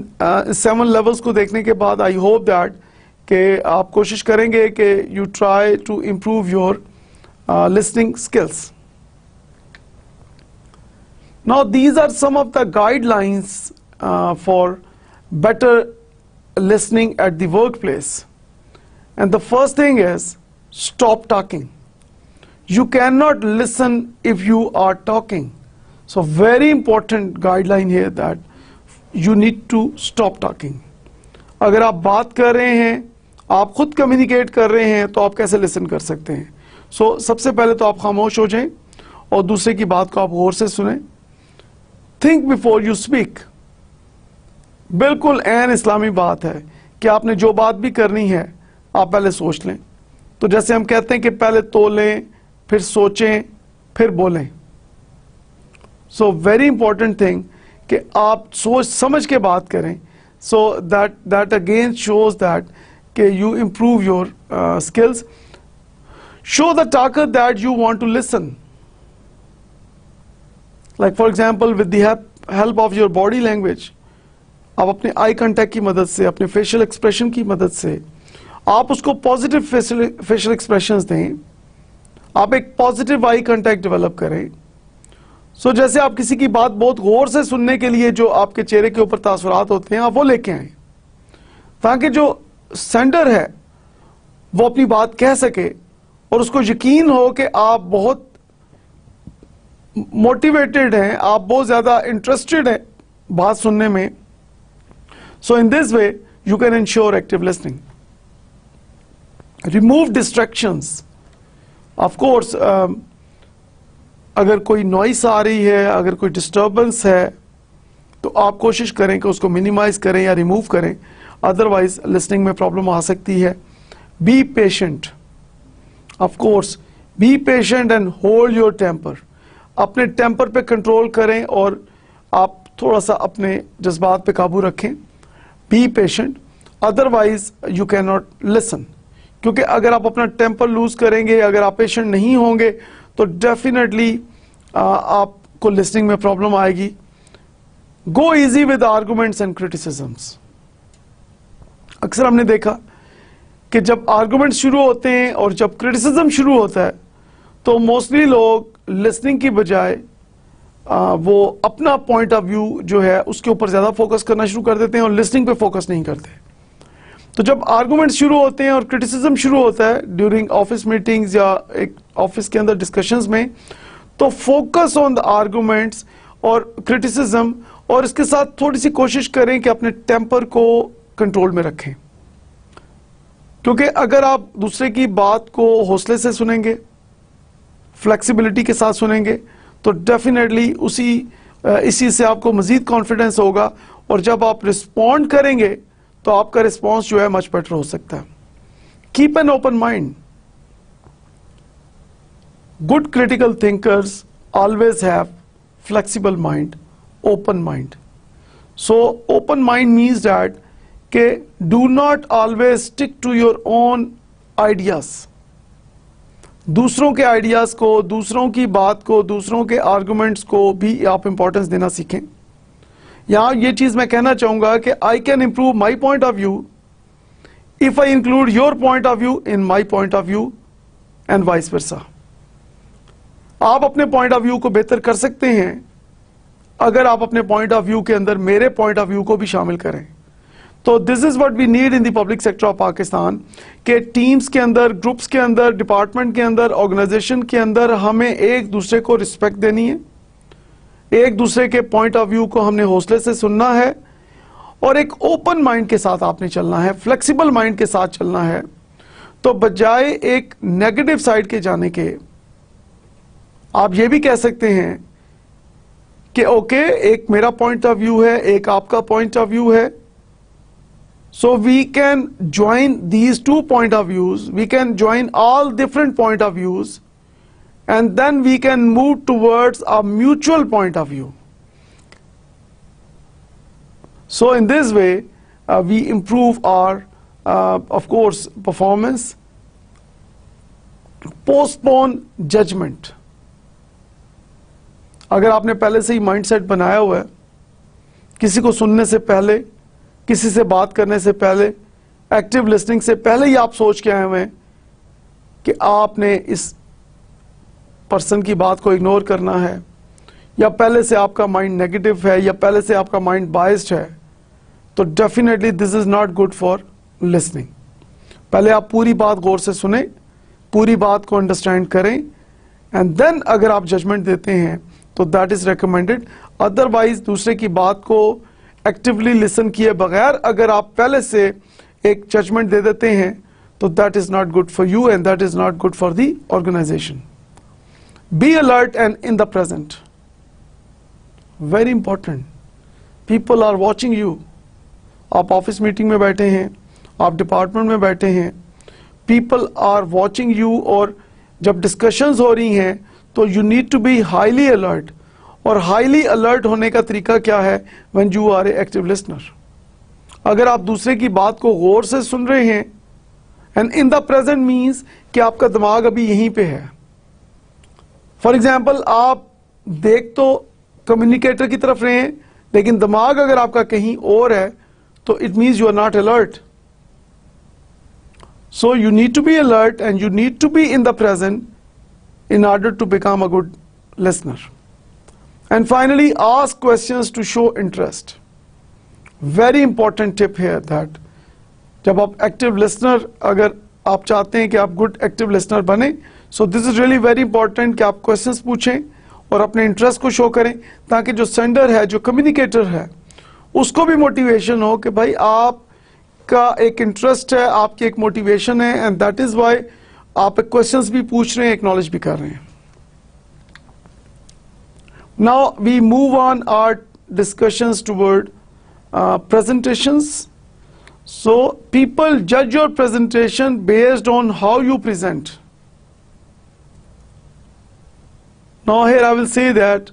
7 levels को देखने के बाद I hope that कि आप कोशिश करेंगे कि you try to improve your listening skills. Now these are some of the guidelines for better listening at the workplace. And the first thing is stop talking. You cannot listen if you are talking. So very important guideline here that you need to stop talking. अगर आप बात कर रहे हैं, आप खुद communicate कर रहे हैं, तो आप कैसे लिसन कर सकते हैं? सो सबसे पहले तो आप खामोश हो जाएं और दूसरे की बात को आप गौर से सुनें। Think before you speak. बिल्कुल ऐन इस्लामी बात है कि आपने जो बात भी करनी है आप पहले सोच लें। तो जैसे हम कहते हैं कि पहले तोलें, फिर सोचें, फिर बोलें। सो वेरी इंपॉर्टेंट थिंग कि आप सोच समझ के बात करें। So that again shows that कि you improve your skills. Show the talker that you want to listen. Like for example with the help of your body language, आप अपने आई कांटेक्ट की मदद से, अपने फेशियल एक्सप्रेशन की मदद से आप उसको पॉजिटिव फेशियल एक्सप्रेशंस दें, आप एक पॉजिटिव आई कांटेक्ट डेवलप करें। सो जैसे आप किसी की बात बहुत गौर से सुनने के लिए जो आपके चेहरे के ऊपर तासुरात होते हैं आप वो लेके आए, ताकि जो सेंडर है वो अपनी बात कह सके और उसको यकीन हो कि आप बहुत मोटिवेटेड हैं, आप बहुत ज़्यादा इंटरेस्टेड हैं बात सुनने में। So in this way you can ensure active listening. Remove distractions. Of course अगर कोई नॉइस आ रही है, अगर कोई डिस्टर्बेंस है, तो आप कोशिश करें कि उसको मिनिमाइज करें या रिमूव करें, अदरवाइज लिसनिंग में प्रॉब्लम आ सकती है। Be patient, of course be patient and hold your temper. अपने टेम्पर पे कंट्रोल करें और आप थोड़ा सा अपने जज्बात पे काबू रखें। Be patient, otherwise you can not listen. क्योंकि अगर आप अपना टेम्पर लूज करेंगे, अगर आप पेशेंट नहीं होंगे, तो डेफिनेटली आपको लिसनिंग में प्रॉब्लम आएगी। गो easy with arguments and criticisms. अक्सर हमने देखा कि जब आर्गुमेंट शुरू होते हैं और जब क्रिटिसिज्म शुरू होता है, तो मोस्टली लोग लिसनिंग की बजाय वो अपना पॉइंट ऑफ व्यू जो है उसके ऊपर ज़्यादा फोकस करना शुरू कर देते हैं और लिसनिंग पे फोकस नहीं करते। तो जब आर्गुमेंट शुरू होते हैं और क्रिटिसिज्म शुरू होता है ड्यूरिंग ऑफिस मीटिंग्स या एक ऑफिस के अंदर डिस्कशंस में, तो फोकस ऑन द आर्गुमेंट्स और क्रिटिसिज्म, और इसके साथ थोड़ी सी कोशिश करें कि अपने टेम्पर को कंट्रोल में रखें। क्योंकि अगर आप दूसरे की बात को हौसले से सुनेंगे, फ्लेक्सिबिलिटी के साथ सुनेंगे, तो डेफिनेटली इसी से आपको मजीद कॉन्फिडेंस होगा, और जब आप रिस्पॉन्ड करेंगे तो आपका रिस्पॉन्स जो है मच बेटर हो सकता है। Keep an open mind. Good critical thinkers always have flexible mind, open mind. So open mind means that कि do not always stick to your own ideas. दूसरों के आइडियाज को, दूसरों की बात को, दूसरों के आर्गुमेंट्स को भी आप इंपॉर्टेंस देना सीखें। यहां ये चीज मैं कहना चाहूंगा कि I can improve my point of view if I include your point of view in my point of view and vice versa. आप अपने पॉइंट ऑफ व्यू को बेहतर कर सकते हैं अगर आप अपने पॉइंट ऑफ व्यू के अंदर मेरे पॉइंट ऑफ व्यू को भी शामिल करें। तो this is what we need in the public sector of Pakistan, के टीम्स के अंदर, ग्रुप्स के अंदर, डिपार्टमेंट के अंदर, ऑर्गेनाइजेशन के अंदर हमें एक दूसरे को रिस्पेक्ट देनी है, एक दूसरे के पॉइंट ऑफ व्यू को हमने हौसले से सुनना है, और एक ओपन माइंड के साथ आपने चलना है, फ्लेक्सिबल माइंड के साथ चलना है। तो बजाय एक नेगेटिव साइड के जाने के, आप ये भी कह सकते हैं कि ओके, एक मेरा पॉइंट ऑफ व्यू है, एक आपका पॉइंट ऑफ व्यू है, so we can join these two point of views, we can join all different point of views, and then we can move towards a mutual point of view. So in this way we improve our of course performance. Postpone judgment. अगर आपने पहले से ही mindset बनाया हुआ है, किसी को सुनने से पहले, किसी से बात करने से पहले, एक्टिव लिसनिंग से पहले ही आप सोच के आए हुए हैं कि आपने इस पर्सन की बात को इग्नोर करना है, या पहले से आपका माइंड नेगेटिव है, या पहले से आपका माइंड बायस्ड है, तो definitely this is not good for listening. पहले आप पूरी बात गौर से सुने, पूरी बात को अंडरस्टैंड करें, एंड देन अगर आप जजमेंट देते हैं तो दैट इज रिकमेंडेड। अदरवाइज दूसरे की बात को एक्टिवली लिसन किए बगैर अगर आप पहले से एक जजमेंट दे देते हैं, तो that is not good for you and that is not good for the organisation. Be alert and in the present, very important. People are watching you. आप ऑफिस मीटिंग में बैठे हैं, आप डिपार्टमेंट में बैठे हैं, पीपल आर वॉचिंग यू, और जब डिस्कशंस हो रही हैं तो you need to be highly alert. और हाईली अलर्ट होने का तरीका क्या है? When you are a active listener. अगर आप दूसरे की बात को गौर से सुन रहे हैं, and in the present means कि आपका दिमाग अभी यहीं पे है। फॉर एग्जाम्पल, आप देख तो कम्युनिकेटर की तरफ रहे हैं, लेकिन दिमाग अगर आपका कहीं और है, तो it means you are not alert. So you need to be alert and you need to be in the present in order to become a good listener. And finally, ask questions to show interest. Very important tip here that जब आप active listener, अगर आप चाहते हैं कि आप good active listener बने, so this is really very important कि आप questions पूछें और अपने interest को show करें, ताकि जो sender है, जो communicator है, उसको भी motivation हो कि भाई आपका एक interest है, आपकी एक motivation है, and that is why आप क्वेश्चंस भी पूछ रहे हैं, एक्नॉलेज भी कर रहे हैं. Now we move on our discussions toward presentations. So people judge your presentation based on how you present. Now here I will say that,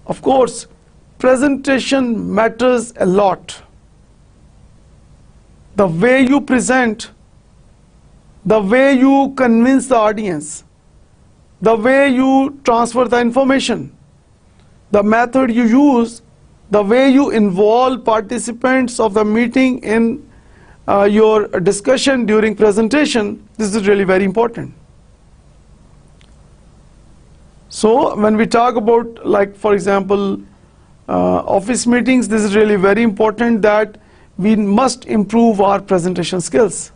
of course, presentation matters a lot. The way you present, the way you convince the audience, the way you transfer the information, the method you use, the way you involve participants of the meeting in your discussion during presentation, this is really very important. So when we talk about, like for example, office meetings, this is really very important that we must improve our presentation skills,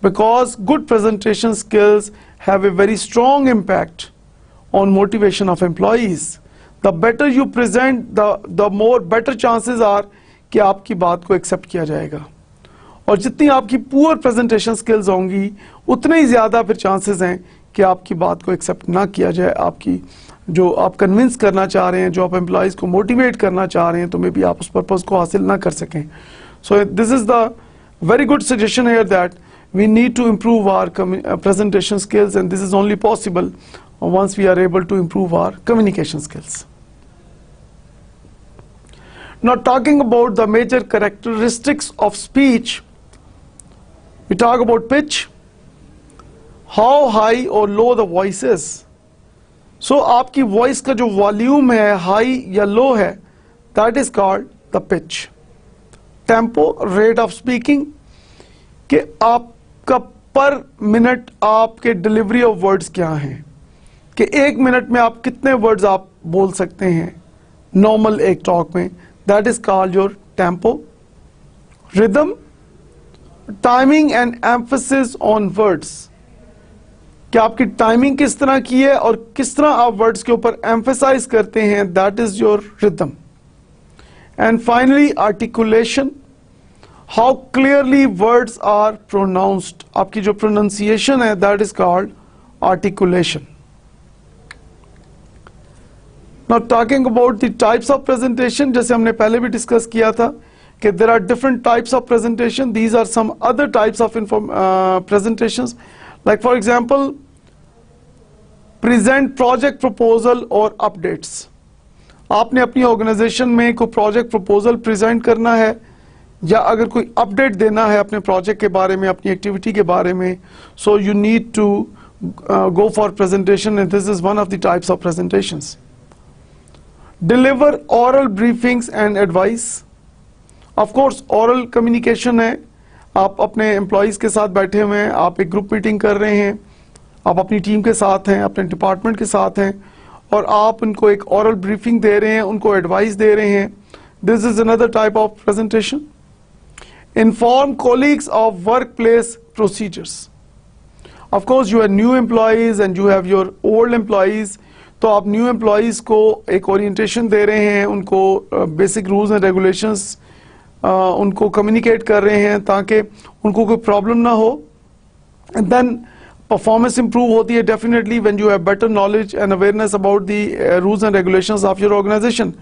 because good presentation skills have a very strong impact on motivation of employees. The better you present, the more better chances are कि आपकी बात को accept किया जाएगा. और जितनी आपकी poor presentation skills होंगी, उतने ही ज़्यादा फिर चांसेस हैं कि आपकी बात को एक्सेप्ट ना किया जाए. आपकी जो आप कन्विंस करना चाह रहे हैं, जो आप एम्प्लॉइज़ को मोटिवेट करना चाह रहे हैं, तो मे बी आप उस पर्पज़ को हासिल ना कर सकें. So this is the very good suggestion here that we need to improve our presentation skills, and this is only possible once we are able to improve our communication skills. Now talking about the major characteristics of speech, we talk about pitch, how high or low the voice is. So आपकी voice का जो volume है, high या low है, that is called the pitch. Tempo, rate of speaking, कि आपका पर minute आपके डिलीवरी ऑफ वर्ड्स क्या हैं, कि एक मिनट में आप कितने वर्ड्स आप बोल सकते हैं नॉर्मल एक टॉक में, that is called your tempo. Rhythm, timing and emphasis on words, कि आपकी टाइमिंग किस तरह की है और किस तरह आप वर्ड्स के ऊपर एम्फेसाइज करते हैं, that is your rhythm. And finally articulation, how clearly words are pronounced, आपकी जो pronunciation है, that is called articulation. Now talking about the types of presentation, जैसे हमने पहले भी discuss किया था कि there are different types of presentation. These are some other types of presentations, like for example, present project proposal or updates. आपने अपनी organization में कोई project proposal present करना है, या अगर कोई अपडेट देना है अपने प्रोजेक्ट के बारे में, अपनी एक्टिविटी के बारे में, so you need to go for presentation, and this is one of the types of presentations. Deliver oral briefings and advice. Of course oral communication है, आप अपने एम्प्लॉयज़ के साथ बैठे हुए हैं, आप एक ग्रुप मीटिंग कर रहे हैं, आप अपनी टीम के साथ हैं, अपने डिपार्टमेंट के साथ हैं, और आप उनको एक ओरल ब्रीफिंग दे रहे हैं, उनको एडवाइस दे रहे हैं. This is another type of presentation. Inform colleagues of workplace procedures. Of course, you are new employees and you have your old employees. तो आप new employees को एक orientation दे रहे हैं, उनको basic rules and regulations उनको communicate कर रहे हैं ताकि उनको कोई problem ना हो. And then performance improve होती है definitely when you have better knowledge and awareness about the rules and regulations of your organization.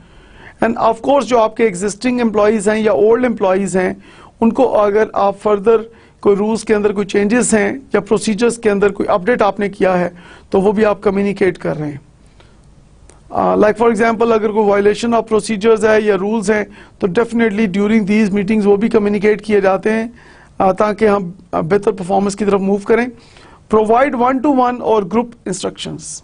And of course, जो आपके existing employees हैं या old employees हैं, उनको अगर आप फर्दर कोई रूल्स के अंदर कोई चेंजेस हैं या प्रोसीजर्स के अंदर कोई अपडेट आपने किया है, तो वो भी आप कम्युनिकेट कर रहे हैं. लाइक फॉर एग्जांपल, अगर कोई वायलेशन ऑफ प्रोसीजर्स है या रूल्स हैं, तो डेफिनेटली ड्यूरिंग दीज मीटिंग्स वो भी कम्युनिकेट किए जाते हैं ताकि हम बेहतर परफॉर्मेंस की तरफ मूव करें. प्रोवाइड 1-to-1 और ग्रुप इंस्ट्रक्शंस.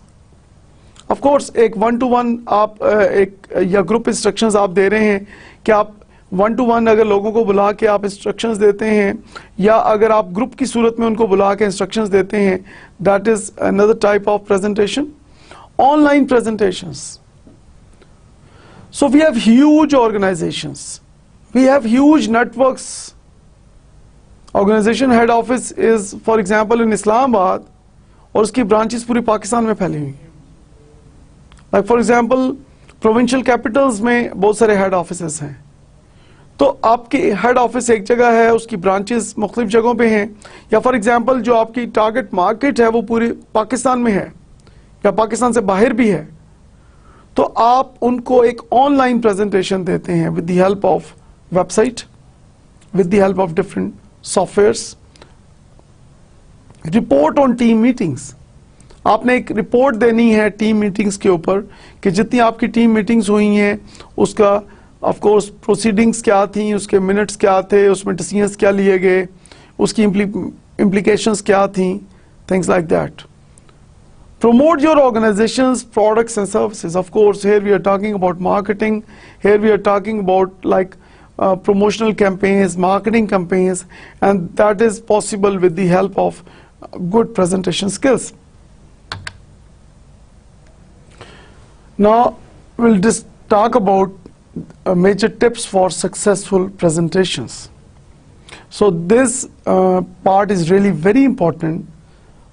ऑफ कोर्स एक 1-to-1 आप एक या ग्रुप इंस्ट्रक्शंस आप दे रहे हैं कि आप 1-to-1 अगर लोगों को बुला के आप इंस्ट्रक्शंस देते हैं, या अगर आप ग्रुप की सूरत में उनको बुला के इंस्ट्रक्शंस देते हैं, that is another type of presentation. Online presentations. So we have huge organisations, we have huge networks. Organisation head office is for example in Islamabad, और उसकी ब्रांचेस पूरी पाकिस्तान में फैली हुई हैं. Like for example, provincial capitals में बहुत सारे हेड ऑफिसेस हैं. तो आपकी हेड ऑफिस एक जगह है, उसकी ब्रांचेस मुख्तलिफ जगहों पे हैं, या फॉर एग्जांपल जो आपकी टारगेट मार्केट है वो पूरे पाकिस्तान में है या पाकिस्तान से बाहर भी है, तो आप उनको एक ऑनलाइन प्रेजेंटेशन देते हैं with the help of website, with the help of different softwares. Report on team meetings, आपने एक रिपोर्ट देनी है टीम मीटिंग्स के ऊपर कि जितनी आपकी टीम मीटिंग्स हुई हैं उसका ऑफ कोर्स प्रोसीडिंग्स क्या थी, उसके मिनट्स क्या थे, उसमें डिसीजंस क्या लिए गए, उसकी implications क्या थी, things like that. Promote your organization's products and services. Of course, here we are talking about marketing. Here we are talking about like promotional campaigns, marketing campaigns, and that is possible with the help of good presentation skills. Now, we'll just talk about major tips for successful presentations. So this part is really very important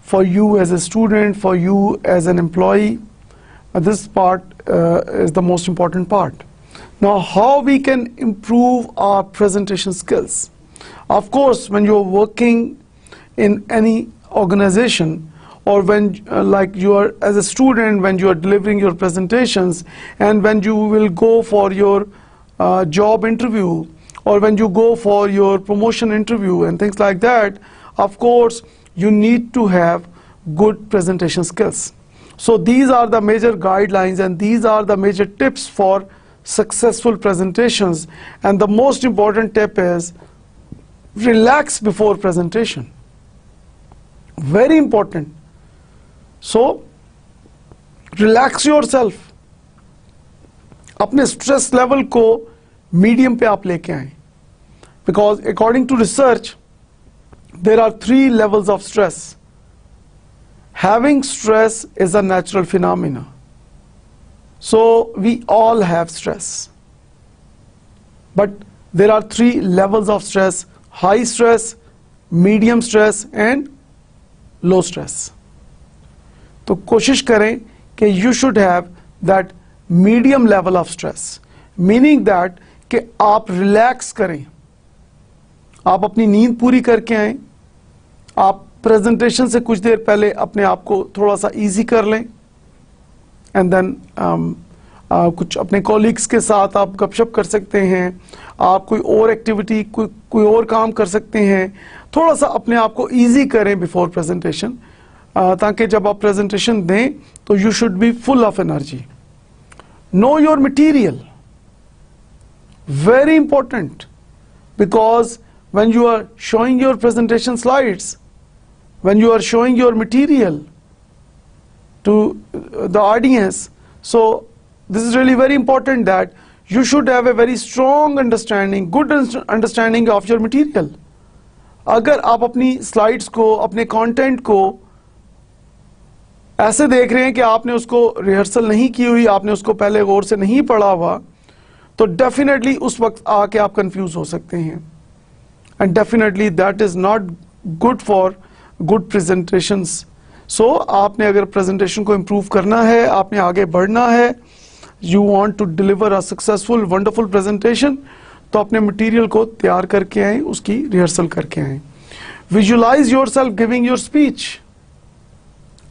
for you as a student, for you as an employee. This part is the most important part. Now, how we can improve our presentation skills? Of course, when you're working in any organization, or when like you are as a student, when you are delivering your presentations, and when you will go for your job interview, or when you go for your promotion interview and things like that, of course you need to have good presentation skills. So these are the major guidelines and these are the major tips for successful presentations. And the most important tip is relax before presentation. Very important. So relax yourself. अपने stress level को medium पे आप लेके आएं. Because according to research, there are 3 levels of stress. Having stress is a natural phenomena. So we all have stress. But there are 3 levels of stress: high stress, medium stress and low stress. तो कोशिश करें कि you should have that medium level of stress, meaning that कि आप relax करें, आप अपनी नींद पूरी करके आएं, आप प्रेजेंटेशन से कुछ देर पहले अपने आप को थोड़ा सा इजी कर लें, एंड देन कुछ अपने कॉलीग्स के साथ आप गपशप कर सकते हैं, आप कोई और एक्टिविटी कोई और काम कर सकते हैं, थोड़ा सा अपने आप को इजी करें बिफोर प्रेजेंटेशन, ताकि जब आप प्रेजेंटेशन दें तो you should be full of energy. Know your material, very important, because when you are showing your presentation slides, when you are showing your material to the audience, so this is really very important that you should have a very strong understanding, good understanding of your material. अगर आप अपनी slides को, अपने content को ऐसे देख रहे हैं कि आपने उसको रिहर्सल नहीं की हुई, आपने उसको पहले गौर से नहीं पढ़ा हुआ, तो डेफिनेटली उस वक्त आके आप कंफ्यूज हो सकते हैं, and definitely that is not good for good presentations. So आपने अगर प्रेजेंटेशन को इम्प्रूव करना है, आपने आगे बढ़ना है, you want to deliver a successful wonderful presentation, तो अपने मटेरियल को तैयार करके आएं, उसकी रिहर्सल करके आएं. Visualise yourself giving your speech.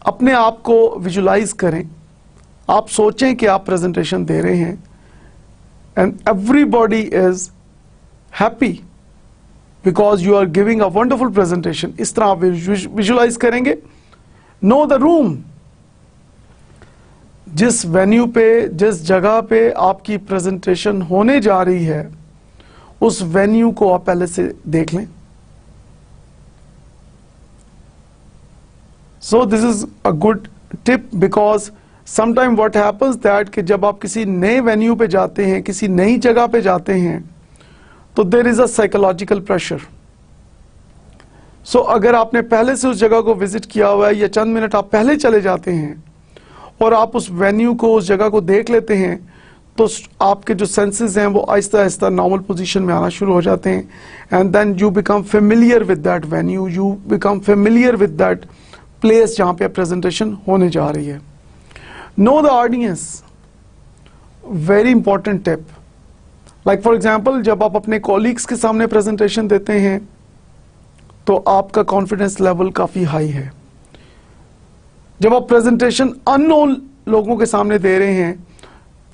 अपने आप को विजुलाइज करें, आप सोचें कि आप प्रेजेंटेशन दे रहे हैं, and everybody is happy because you are giving a wonderful presentation. इस तरह आप visualize करेंगे. Know the room. जिस वेन्यू पे, जिस जगह पे आपकी प्रेजेंटेशन होने जा रही है, उस वेन्यू को आप पहले से देख लें. So this is a good tip, because sometime what happens that कि जब आप किसी नए वेन्यू पे जाते हैं, किसी नई जगह पे जाते हैं, तो there is a psychological pressure. So अगर आपने पहले से उस जगह को विजिट किया हुआ है, या चंद मिनट आप पहले चले जाते हैं और आप उस वेन्यू को, उस जगह को देख लेते हैं, तो आपके जो सेंसेस हैं वो आहिस्ता आहिस्ता नॉर्मल पोजीशन में आना शुरू हो जाते हैं, and then you become familiar with that venue, you become familiar with that place जहाँ पे प्रेजेंटेशन होने जा रही है. Know the audience. Very important tip. Like for example, जब आप अपने कॉलीग्स के सामने प्रेजेंटेशन देते हैं तो आपका कॉन्फिडेंस लेवल काफ़ी हाई है। जब आप प्रेजेंटेशन अननोन लोगों के सामने दे रहे हैं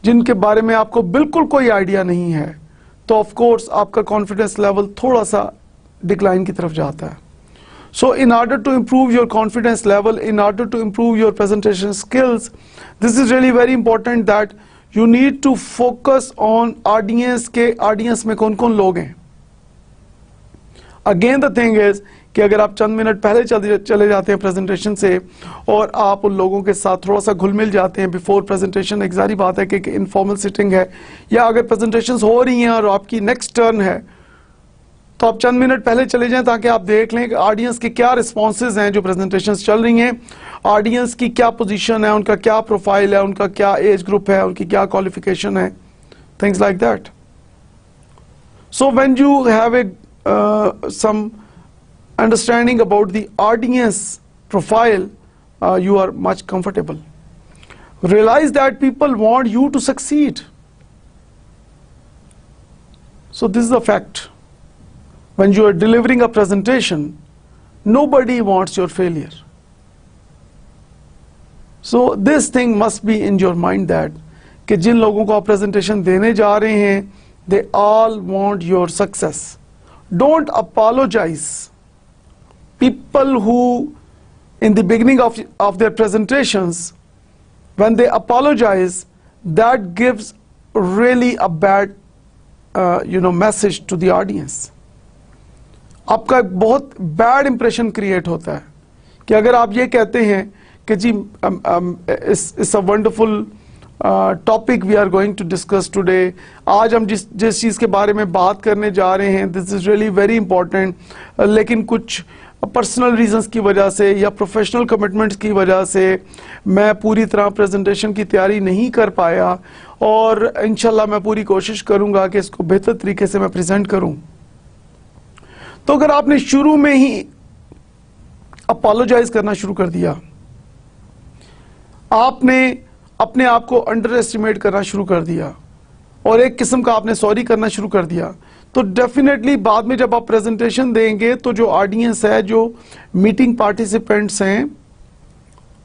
जिनके बारे में आपको बिल्कुल कोई आइडिया नहीं है, तो ऑफ कोर्स आपका कॉन्फिडेंस लेवल थोड़ा सा डिक्लाइन की तरफ जाता है। So in order to improve your confidence level, in order to improve your presentation skills, this is really very important that you need to focus on audience के audience में कौन कौन लोग हैं। Again the thing is कि अगर आप चंद minute पहले चले जाते हैं प्रेजेंटेशन से और आप उन लोगों के साथ थोड़ा सा घुल मिल जाते हैं बिफोर प्रेजेंटेशन, एक जारी बात है कि इनफॉर्मल सिटिंग है या अगर प्रेजेंटेशंस हो रही हैं और आपकी नेक्स्ट टर्न है तो आप चंद मिनट पहले चले जाएं ताकि आप देख लें कि ऑडियंस के क्या रिस्पॉन्सेज हैं जो प्रेजेंटेशंस चल रही हैं, ऑडियंस की क्या पोजीशन है, उनका क्या प्रोफाइल है, उनका क्या एज ग्रुप है, उनकी क्या क्वालिफिकेशन है, things like that. So when you have a some understanding about the audience profile, you are much comfortable. Realize that people want you to succeed. So this is a fact. When you are delivering a presentation, nobody wants your failure. So this thing must be in your mind that कि जिन लोगों को आप presentation देने जा रहे हैं, they all want your success. Don't apologize. People who in the beginning of their presentations, when they apologize, that gives really a bad message to the audience. आपका एक बहुत बैड इंप्रेशन क्रिएट होता है कि अगर आप ये कहते हैं कि जी it's a wonderful topic we are going to discuss today, आज हम जिस चीज़ के बारे में बात करने जा रहे हैं this is really very important, लेकिन कुछ पर्सनल रीजंस की वजह से या प्रोफेशनल कमिटमेंट्स की वजह से मैं पूरी तरह प्रेजेंटेशन की तैयारी नहीं कर पाया और इंशाल्लाह मैं पूरी कोशिश करूंगा कि इसको बेहतर तरीके से मैं प्रेजेंट करूं। तो अगर आपने शुरू में ही अपोलोजाइज करना शुरू कर दिया, आपने अपने आप को अंडर एस्टिमेट करना शुरू कर दिया और एक किस्म का आपने सॉरी करना शुरू कर दिया, तो डेफिनेटली बाद में जब आप प्रेजेंटेशन देंगे तो जो ऑडियंस है, जो मीटिंग पार्टिसिपेंट्स हैं,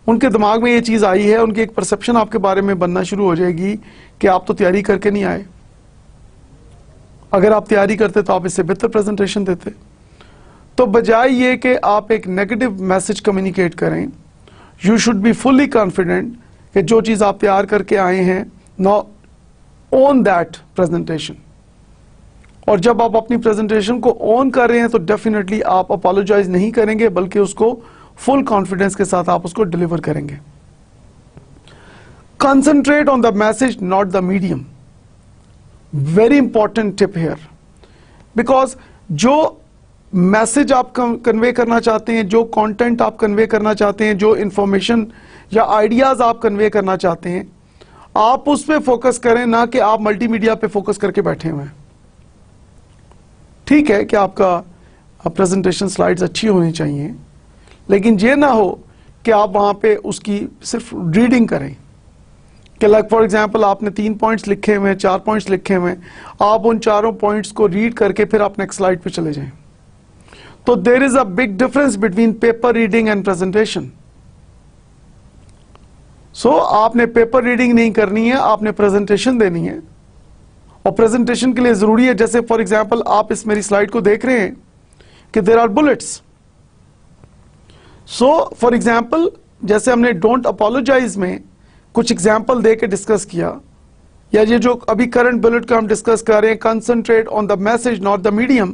उनके दिमाग में ये चीज़ आई है, उनकी एक परसेप्शन आपके बारे में बनना शुरू हो जाएगी कि आप तो तैयारी करके नहीं आए। अगर आप तैयारी करते तो आप इससे बेहतर प्रेजेंटेशन देते। तो बजाय ये कि आप एक नेगेटिव मैसेज कम्युनिकेट करें, you should be fully confident कि जो चीज़ आप तैयार करके आए हैं, नाउ ओन दैट प्रेजेंटेशन। और जब आप अपनी प्रेजेंटेशन को ऑन कर रहे हैं तो डेफिनेटली आप अपोलोजाइज नहीं करेंगे बल्कि उसको फुल कॉन्फिडेंस के साथ आप उसको डिलीवर करेंगे। Concentrate on the message not the medium, very important tip here, because जो मैसेज आप कन्वे करना चाहते हैं, जो कंटेंट आप कन्वे करना चाहते हैं, जो इंफॉर्मेशन या आइडियाज आप कन्वे करना चाहते हैं, आप उस पर फोकस करें, ना कि आप मल्टीमीडिया पे फोकस करके बैठे हुए हैं। ठीक है कि आपका प्रेजेंटेशन स्लाइड्स अच्छी होनी चाहिए, लेकिन ये ना हो कि आप वहां पे उसकी सिर्फ रीडिंग करें कि लाइक फॉर एग्जांपल आपने 3 पॉइंट्स लिखे हुए हैं, 4 पॉइंट्स लिखे हुए हैं, आप उन चारों पॉइंट्स को रीड करके फिर आप नेक्स्ट स्लाइड पे चले जाएं। तो there is a big difference between paper reading and presentation. So आपने पेपर रीडिंग नहीं करनी है, आपने प्रेजेंटेशन देनी है। और प्रेजेंटेशन के लिए जरूरी है, जैसे फॉर एग्जांपल आप इस मेरी स्लाइड को देख रहे हैं कि there are bullets. So for example जैसे हमने डोंट अपोलोजाइज में कुछ एग्जांपल दे के डिस्कस किया, या ये जो अभी करंट बुलेट का हम डिस्कस कर रहे हैं, concentrate on the message not the medium,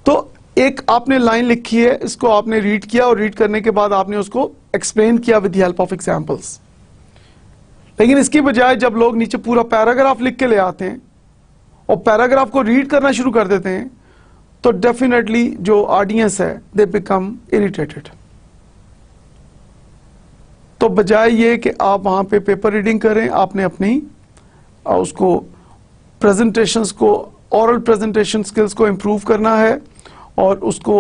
तो एक आपने लाइन लिखी है, इसको आपने रीड किया और रीड करने के बाद आपने उसको एक्सप्लेन किया with the help of examples. लेकिन इसकी बजाय जब लोग नीचे पूरा पैराग्राफ लिख के ले आते हैं और पैराग्राफ को रीड करना शुरू कर देते हैं, तो डेफिनेटली जो ऑडियंस है दे बिकम इरिटेटेड। तो बजाय ये कि आप वहां पे पेपर रीडिंग करें, आपने अपनी उसको प्रेजेंटेशंस को, ओरल प्रेजेंटेशन स्किल्स को इम्प्रूव करना है और उसको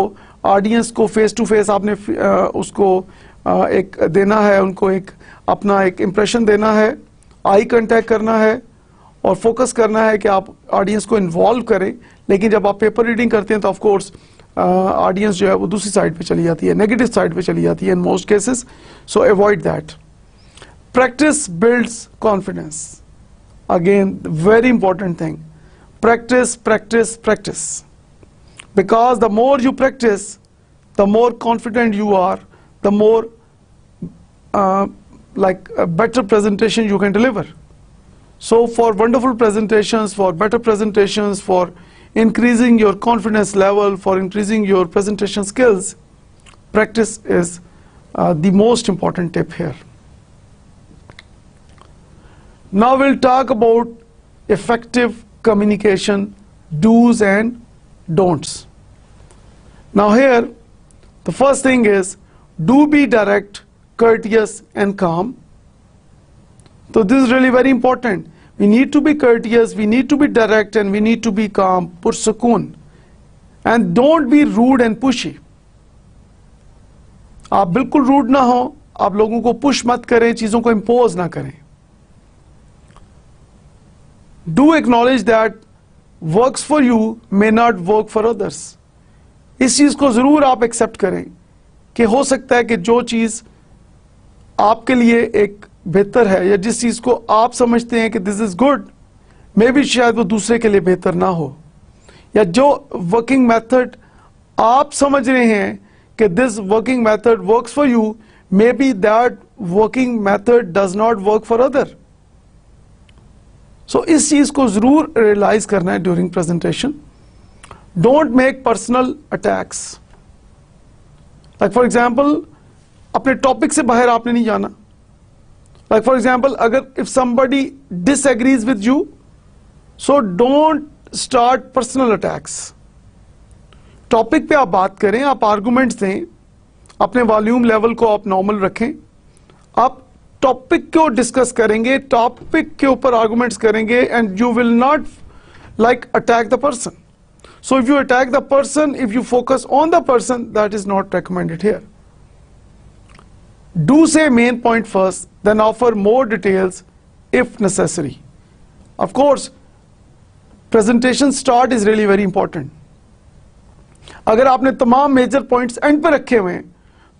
ऑडियंस को फेस टू फेस आपने उसको एक देना है, उनको एक अपना एक इम्प्रेशन देना है, आई कांटेक्ट करना है और फोकस करना है कि आप ऑडियंस को इन्वॉल्व करें, लेकिन जब आप पेपर रीडिंग करते हैं तो ऑफ कोर्स ऑडियंस जो है वो दूसरी साइड पे चली जाती है, नेगेटिव साइड पे चली जाती है in most cases, so avoid that. Practice builds confidence. Again very important thing, practice, practice, practice. Because the more you practice, the more confident you are, the more like a better presentation you can deliver. So for wonderful presentations, for better presentations, for increasing your confidence level, for increasing your presentation skills, practice is the most important tip here. Now we'll talk about effective communication, do's and don'ts. Now here the first thing is, do be direct, courteous and calm. So this is really very important. We need to be courteous, we need to be direct and we need to be calm, पुरसुकून, and don't be rude and pushy. आप बिल्कुल rude ना हो, आप लोगों को push मत करें, चीजों को इम्पोज ना करें. Do acknowledge that works for you may not work for others. इस चीज को जरूर आप एक्सेप्ट करें कि हो सकता है कि जो चीज आपके लिए एक बेहतर है या जिस चीज को आप समझते हैं कि this is good, may be शायद वो दूसरे के लिए बेहतर ना हो, या जो वर्किंग मेथड आप समझ रहे हैं कि this working method works for you, may be that working method does not work for other. So इस चीज को जरूर रियलाइज करना है during presentation. Don't make personal attacks. Like for example, अपने टॉपिक से बाहर आपने नहीं जाना. लाइक फॉर एग्जाम्पल, अगर if somebody disagrees with you, so don't start personal attacks. Topic पे आप बात करें, आप आर्गुमेंट्स दें, अपने वॉल्यूम लेवल को आप नॉर्मल रखें, आप टॉपिक को डिस्कस करेंगे, टॉपिक के ऊपर आर्गुमेंट्स करेंगे, and you will not like attack the person. So if you attack the person, if you focus on the person, that is not recommended here. Do say main point first, then offer more details if necessary. Of course, presentation start is really very important. अगर आपने तमाम major points and पे रखे हुए हैं,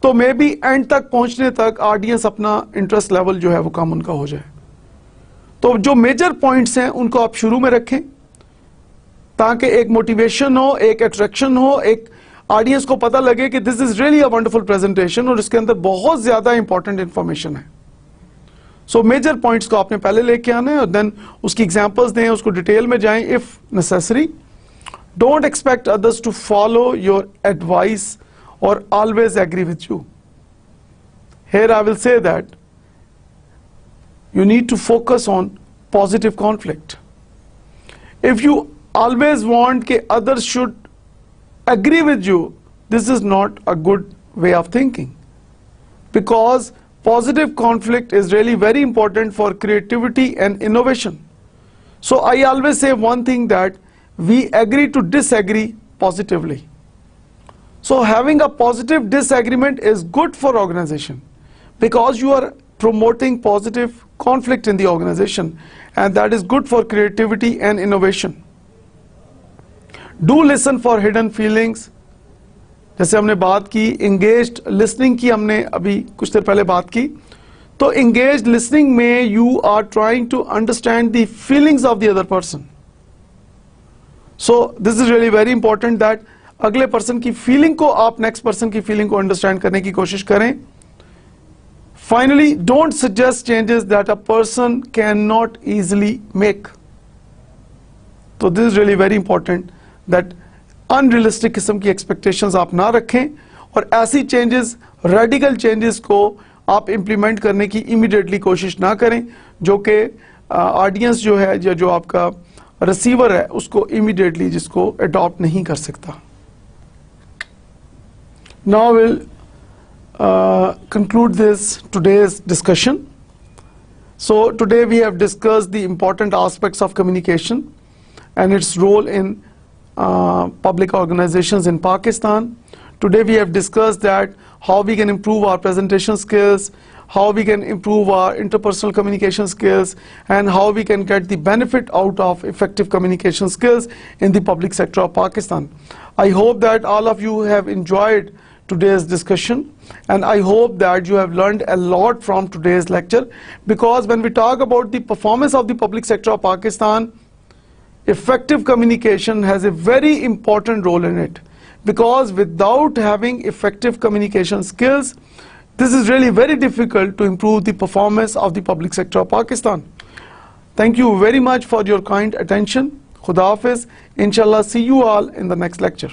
तो may be and तक पहुंचने तक ऑडियंस अपना इंटरेस्ट लेवल जो है वो कम उनका हो जाए. तो जो मेजर पॉइंट्स हैं उनको आप शुरू में रखें, ताकि एक मोटिवेशन हो, एक अट्रैक्शन हो, एक ऑडियंस को पता लगे कि this is really a wonderful presentation और इसके अंदर बहुत ज्यादा इंपॉर्टेंट इंफॉर्मेशन है. सो मेजर पॉइंट्स को आपने पहले लेके आना है और देन उसकी एग्जांपल्स दें, उसको डिटेल में जाएं if necessary. Don't expect others to follow your advice or always agree with you. Here I will say that you need to focus on positive conflict. If you always want that others should agree with you, this is not a good way of thinking, because positive conflict is really very important for creativity and innovation. So I always say one thing, that we agree to disagree positively. So having a positive disagreement is good for organization, because you are promoting positive conflict in the organization, and that is good for creativity and innovation. Do listen for hidden feelings. जैसे हमने बात की engaged listening की, हमने अभी कुछ देर पहले बात की, तो engaged listening में you are trying to understand the feelings of the other person. So this is really very important that अगले पर्सन की फीलिंग को, आप नेक्स्ट पर्सन की फीलिंग को अंडरस्टैंड करने की कोशिश करें. Finally, don't suggest changes that a person can not easily make. तो this is really very important that unrealistic किस्म की एक्सपेक्टेशंस आप ना रखें, और ऐसी चेंजेस, रेडिकल चेंजेस को आप इंप्लीमेंट करने की इमीडिएटली कोशिश ना करें जो कि ऑडियंस जो है या जो आपका रिसीवर है उसको इमीडिएटली जिसको अडॉप्ट नहीं कर सकता. Now we'll conclude today's discussion. So today we have discussed the important aspects of communication and its role in public organizations in Pakistan. Today we have discussed that how we can improve our presentation skills, how we can improve our interpersonal communication skills, and how we can get the benefit out of effective communication skills in the public sector of Pakistan. I hope that all of you have enjoyed today's discussion, and I hope that you have learned a lot from today's lecture, because when we talk about the performance of the public sector of Pakistan, effective communication has a very important role in it, because without having effective communication skills, this is really very difficult to improve the performance of the public sector of Pakistan. Thank you very much for your kind attention. Khuda Hafiz. Inshallah, see you all in the next lecture.